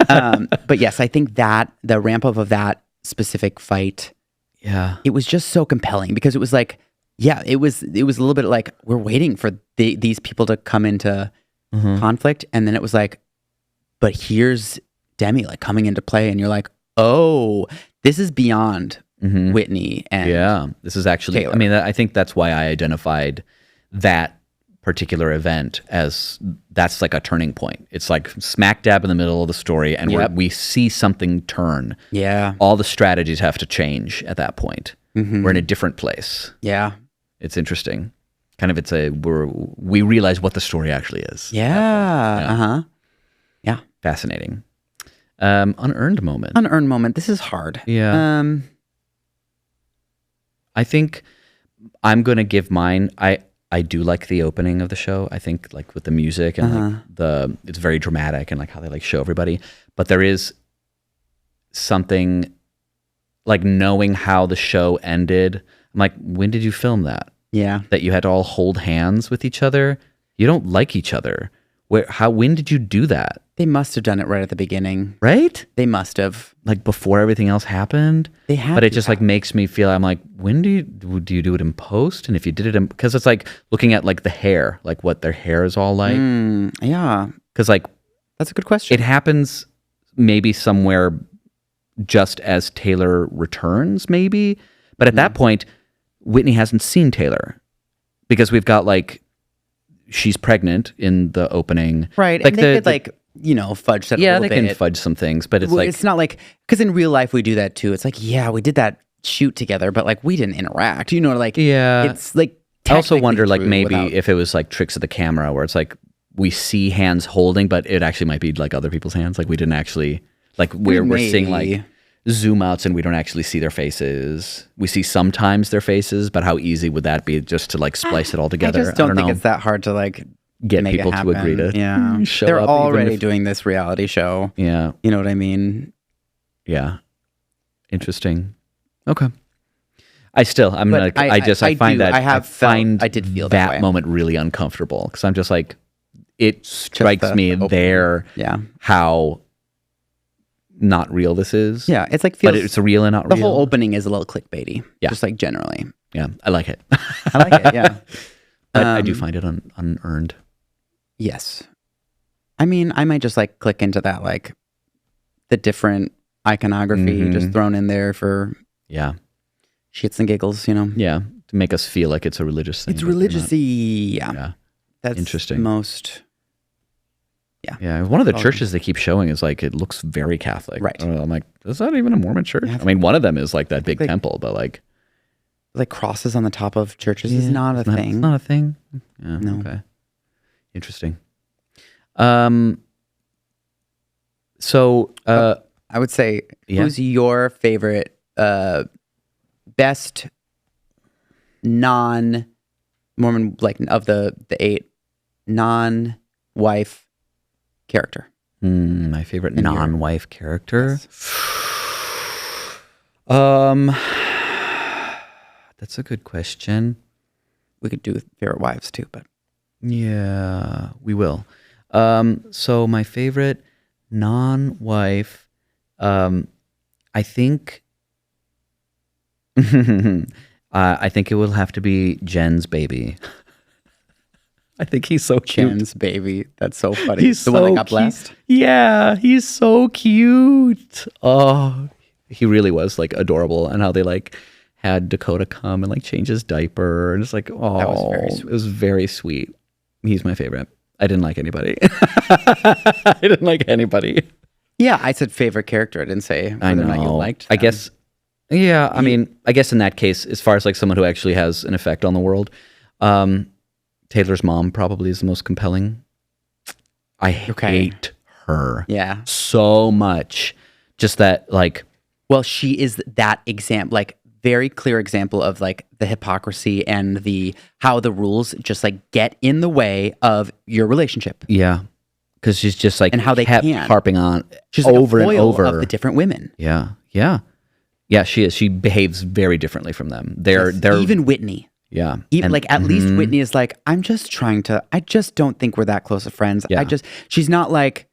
But yes, I think that the ramp up of that specific fight, it was just so compelling because it was like. Yeah, it was a little bit like we're waiting for these people to come into conflict, and then it was like, but here's Demi like coming into play, and you're like, oh, this is beyond Whitney and this is actually Taylor. I mean, I think that's why I identified that particular event as that's like a turning point. It's like smack dab in the middle of the story, and we see something turn. Yeah, all the strategies have to change at that point. We're in a different place. Yeah. It's interesting. Kind of we realize what the story actually is. Yeah. Yeah. Fascinating. Unearned moment. Unearned moment. This is hard. Yeah. I think I'm going to give mine. I do like the opening of the show. I think like with the music and like it's very dramatic and like how they like show everybody. But there is something like knowing how the show ended. I'm like, when did you film that? Yeah. That you had to all hold hands with each other. You don't like each other. When did you do that? They must have done it right at the beginning. Right? They must have. Like before everything else happened? They have. But it just like makes me feel, I'm like, when do you do it in post? And if you did it because it's like looking at like the hair, like what their hair is all like. Yeah. Because like. That's a good question. It happens maybe somewhere just as Taylor returns maybe. But at that point, Whitney hasn't seen Taylor because we've got like she's pregnant in the opening, right? Like and they could like fudge that. Yeah, a little they bit. can fudge some things, but it's like it's not like because in real life we do that too. It's like we did that shoot together, but like we didn't interact. Like it's like. I also wonder like maybe if it was like tricks of the camera where it's like we see hands holding, but it actually might be like other people's hands. Like we didn't actually like we're seeing like. zoom outs and we don't actually see their faces. We see sometimes their faces, but how easy would that be just to like splice it all together? I just don't think know. it's that hard to like Get make people it to agree to yeah. show They're up even already if- doing this reality show. Yeah. You know what I mean? Yeah. Interesting. Okay. I find that way. moment really uncomfortable because I'm just like, it strikes me opening. there Yeah. how not real this is. Yeah. It's like But it's real and not the real. whole opening is a little clickbaity. Yeah. Just like generally. Yeah. I like it. I like it. Yeah. But I do find it unearned. Yes. I mean, I might just like click into that, like the different iconography just thrown in there for Yeah. shits and giggles, you know? Yeah. To make us feel like it's a religious thing. It's but they're not. religious-y. Yeah. Yeah. That's Interesting. the most. Yeah. One of the Oh. churches they keep showing is like, it looks very Catholic. Right. I'm like, is that even a Mormon church? Yeah, I mean, one of them is like that big like- temple, but like. Like crosses on the top of churches is not a thing. It's not a thing. Yeah, No. Okay. Interesting. So, I would say, Yeah. who's your favorite, best non-Mormon, like of the 8 non-wife character? my favorite In your- non-wife character. That's a good question. We could do favorite wives too, but Yeah, we will. So my favorite non-wife, I think, I think it will have to be Jen's baby. I think he's so cute. Jen's baby. That's so funny. He's the one that so got cute. blessed. Yeah, he's so cute. Oh, he really was like adorable, and how they like had Dakota come and like change his diaper, and it's like, oh, That was very sweet. it was very sweet. He's my favorite. I didn't like anybody. I didn't like anybody. Yeah, I said favorite character. I didn't say whether I or know. not you liked I them. guess. Yeah, I mean, I guess in that case, as far as like someone who actually has an effect on the world, Taylor's mom probably is the most compelling. I hate her Yeah. so much. Just that, like, Well, she is that example, like very clear example of like the hypocrisy and the how the rules just like get in the way of your relationship. yeah, because she's just like And how they kept can. harping on She's like over a and foil over. of the different women. Yeah, yeah, yeah. She is. She behaves very differently from them. They're Even Whitney. yeah. Even And- like at least Mhm. Whitney is like, I just don't think we're that close of friends. Yeah. She's not like,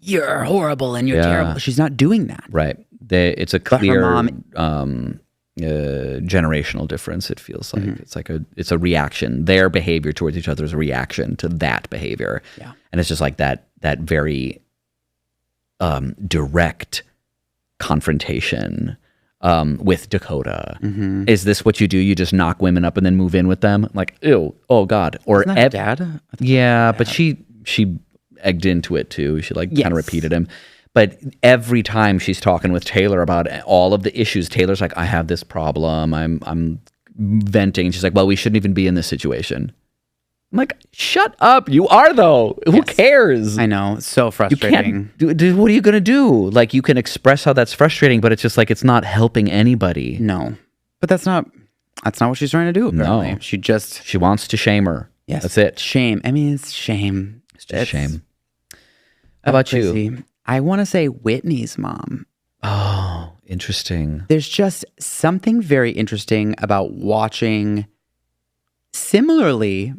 you're horrible and you're Yeah. terrible. She's not doing that. Right. It's a But her clear mom- generational difference. It feels like Mm-hmm. it's a reaction. Their behavior towards each other is a reaction to that behavior. Yeah. And it's just like that very direct confrontation with Dakota. Mm-hmm. Is this what you do? You just knock women up and then move in with them? Like, ew, oh God. Or Isn't that her dad? I thought- yeah, but she egged into it too. She like kind Yes. of repeated him. But every time she's talking with Taylor about all of the issues, Taylor's like, I have this problem. I'm venting. And she's like, well, we shouldn't even be in this situation. I'm like, shut up. You are though. Who Yes. cares? I know. So You frustrating. can't. What are you gonna do? Like, you can express how that's frustrating, but it's just like it's not helping anybody. No. But that's not what she's trying to do, apparently. No. She wants to shame her. yes. That's it. Shame. I mean, it's shame. It's just shame. How about you? crazy. I want to say Whitney's mom. Oh, interesting. There's just something very interesting about watching similarly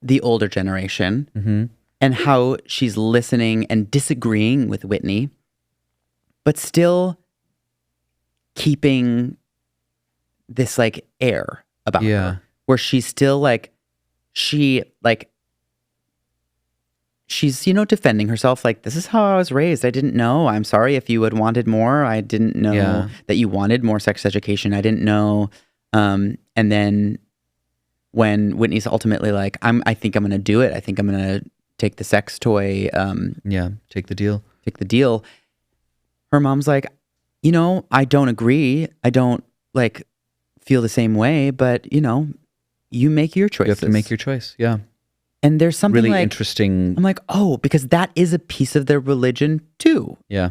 the older generation Mm-hmm. and how she's listening and disagreeing with Whitney, but still keeping this like air about Yeah. her, where she's still like, she's, defending herself. Like, this is how I was raised. I didn't know. I'm sorry if you had wanted more. I didn't know Yeah. that you wanted more sex education. I didn't know. And then when Whitney's ultimately like, I think I'm going to do it. I think I'm going to take the sex toy, Yeah. Take the deal. take the deal. Her mom's like, I don't agree. I don't like feel the same way, but you make your choices. You have to make your choice. Yeah. And there's something Really like, interesting. I'm like, oh, because that is a piece of their religion too. Yeah.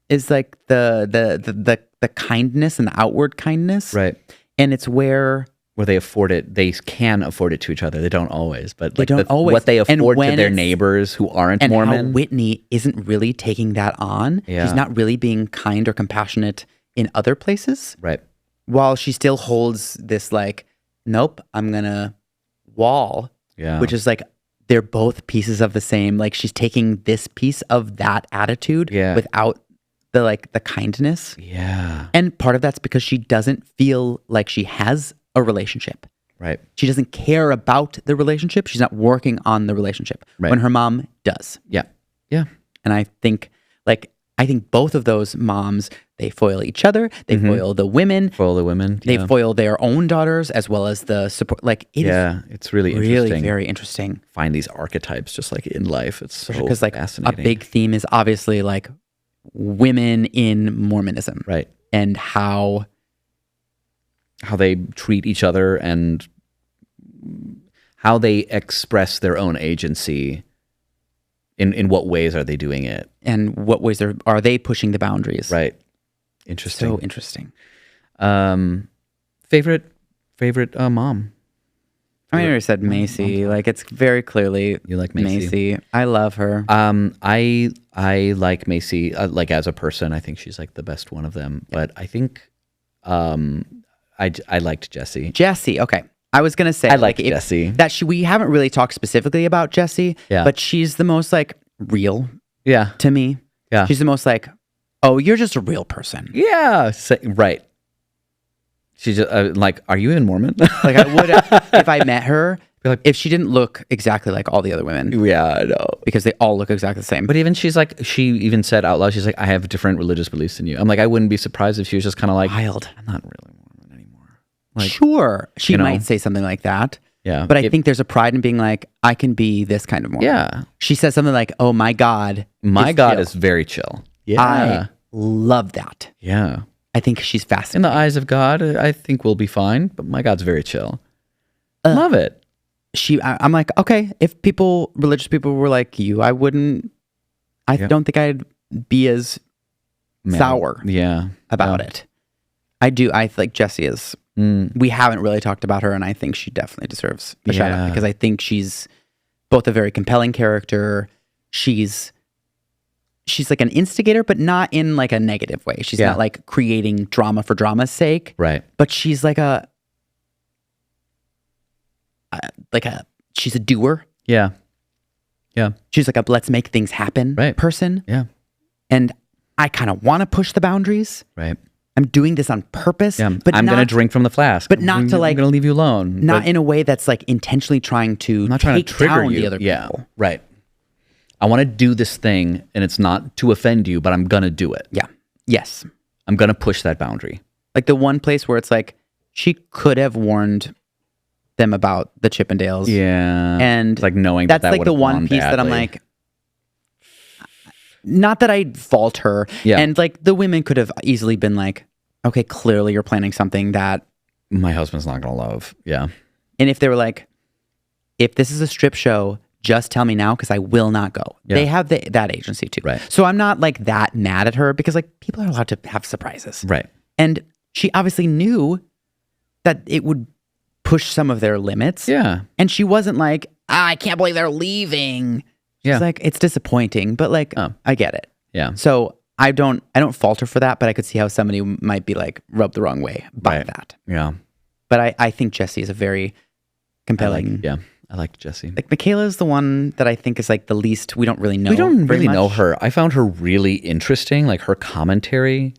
is like the kindness and the outward kindness. Right. And it's where they afford it. They can afford it to each other. They don't always, but they don't always. What they And afford to when their it's- neighbors who aren't and Mormon. how Whitney isn't really taking that on. Yeah. She's not really being kind or compassionate in other places. Right. While she still holds this like, nope, I'm gonna wall. Yeah. Which is like they're both pieces of the same. Like she's taking this piece of that attitude Yeah. without the kindness. Yeah. And part of that's because she doesn't feel like she has a relationship. Right. She doesn't care about the relationship. She's not working on the relationship. Right. When her mom does. Yeah. Yeah. And I think both of those moms, they foil each other. They foil the women. For all the women. They yeah. foil their own daughters as well as the support. Like it is Yeah. It's really really interesting. very interesting. Find these archetypes just like in life. It's so Because like a fascinating. big theme is obviously like women in Mormonism. Right. And how They treat each other and how they express their own agency. In what ways are they doing it? and what ways are they pushing the boundaries? Right. Interesting. So interesting. Favorite mom? I mean, I already said Macy. Like it's very clearly You like Macy? I love her. I like Macy. Like as a person, I think she's like the best one of them. But I think I liked Jessie. Jessie. Okay. I was gonna say I like Jessie. we haven't really talked specifically about Jessie. Yeah. But she's the most like real Yeah. to me. Yeah. She's the most like, oh, you're just a real person. Yeah. Right. She's just, like, are you even Mormon? Like I would if I met her, Be like- if she didn't look exactly like all the other women, Yeah, I know. because they all look exactly the same. But even she even said out loud, she's like, I have different religious beliefs than you. I'm like, I wouldn't be surprised if she was just kind of like, Wild. I'm not really Mormon anymore. Like, Sure, she you know. might say something like that. yeah. But I think there's a pride in being like, I can be this kind of Mormon. yeah. She says something like, oh, my God. My God chill. is very chill. Yeah. I love that. yeah. I think she's In fascinating. the eyes of God, I think we'll be fine, but my God's very chill. Love it. I'm like, okay, if religious people were like you, I wouldn't, I don't think I'd be as Man. sour Yeah. about it. I do. I think Jessie is, we haven't really talked about her, and I think she definitely deserves a shout out Yeah. because I think she's both a very compelling character. She's like an instigator, but not in like a negative way. She's Yeah. not like creating drama for drama's sake, Right. but she's like she's a doer. Yeah. Yeah. She's like a let's make things happen Right. person. Yeah. And I kind of want to push the boundaries. Right. I'm doing this on purpose. Yeah. But I'm going to drink from the flask. but not to, like- I'm going to leave you alone. not But in a way that's like intentionally trying to I'm not trying take to trigger down you. the other Yeah. people. Right. I want to do this thing, and it's not to offend you, but I'm going to do it. Yeah. Yes. I'm going to push that boundary. Like the one place where it's like she could have warned them about the Chippendales. Yeah. And like knowing that's that like the would've one gone piece that I'm badly. like, not that I fault her. Yeah. And like the women could have easily been like, okay, clearly you're planning something that, My husband's not going to love. Yeah. and if they were like, if this is a strip show, just tell me now because I will not go. Yeah. They have that agency too. Right. So I'm not like that mad at her because like people are allowed to have surprises. Right. And she obviously knew that it would push some of their limits. Yeah. And she wasn't like, I can't believe they're leaving. She's Yeah. like, it's disappointing, but like, Oh. I get it. Yeah. So I don't fault her for that, but I could see how somebody might be like rubbed the wrong way by Right. that. Yeah. But I think Jessie is a very compelling. I like Jessie. Like Michaela is the one that I think is like the least, we don't really know. We don't very really know much. her. I found her really interesting. Like her commentary,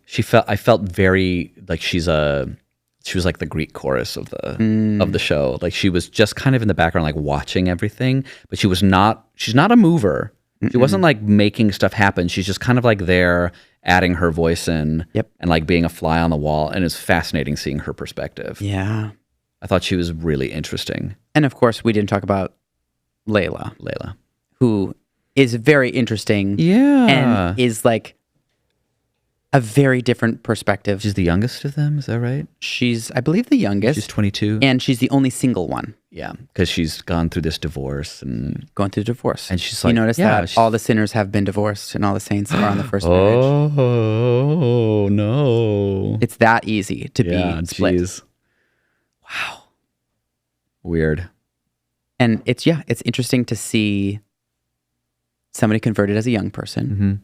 I felt very like she was like the Greek chorus of the show. Like she was just kind of in the background, like watching everything, but she's not a mover. She wasn't like making stuff happen. She's just kind of like there adding her voice in and like being a fly on the wall. And it's fascinating seeing her perspective. Yeah. I thought she was really interesting. And of course, we didn't talk about Layla, who is very interesting. Yeah. And is like a very different perspective. She's the youngest of them, is that right? She's, I believe, the youngest. She's 22. And she's the only single one. Yeah, because she's gone through this divorce and going through divorce. And she's you like, notice yeah, that all the sinners have been divorced and all the saints are on the first marriage. Oh no! It's that easy to be split. Geez. Wow. Weird. And it's interesting to see somebody converted as a young person.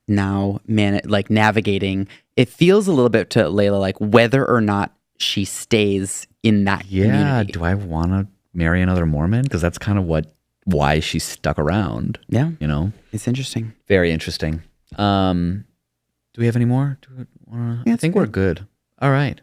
Now, navigating. It feels a little bit to Layla like whether or not she stays in that community. Do I want to marry another Mormon? Because that's kind of why she stuck around. Yeah. You know? It's interesting. Very interesting. Do we have any more? I think we're good. All right.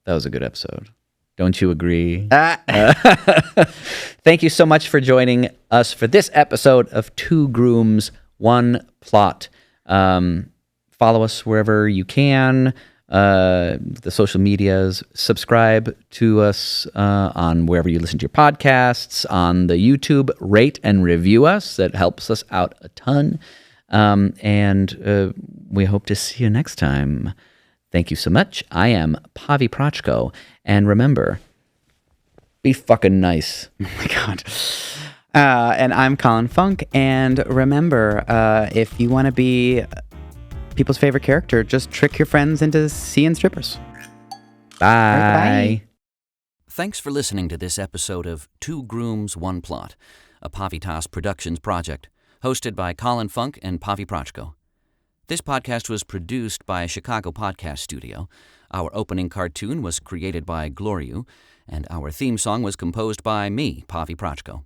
That was a good episode. Don't you agree? Thank you so much for joining us for this episode of Two Grooms, One Plot. Follow us wherever you can. The social medias, subscribe to us on wherever you listen to your podcasts, on the YouTube, rate and review us. That helps us out a ton. And we hope to see you next time. Thank you so much. I am Pavi Proczko. And remember, be fucking nice. Oh my God. And I'm Colin Funk. And remember, if you want to be people's favorite character, just trick your friends into seeing strippers. Bye. Bye. Thanks for listening to this episode of Two Grooms, One Plot, a Pavitas Productions project, hosted by Colin Funk and Pavi Proczko. This podcast was produced by Chicago Podcast Studio. Our opening cartoon was created by Gloriu, and our theme song was composed by me, Pavi Proczko.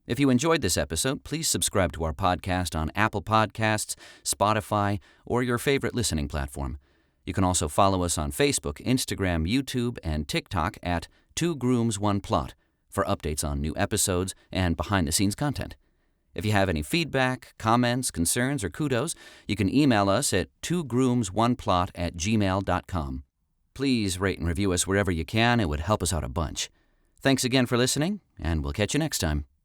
If you enjoyed this episode, please subscribe to our podcast on Apple Podcasts, Spotify, or your favorite listening platform. You can also follow us on Facebook, Instagram, YouTube, and TikTok at Two Grooms, One Plot for updates on new episodes and behind-the-scenes content. If you have any feedback, comments, concerns, or kudos, you can email us at twogroomsOneplot@gmail.com. Please rate and review us wherever you can. It would help us out a bunch. Thanks again for listening, and we'll catch you next time.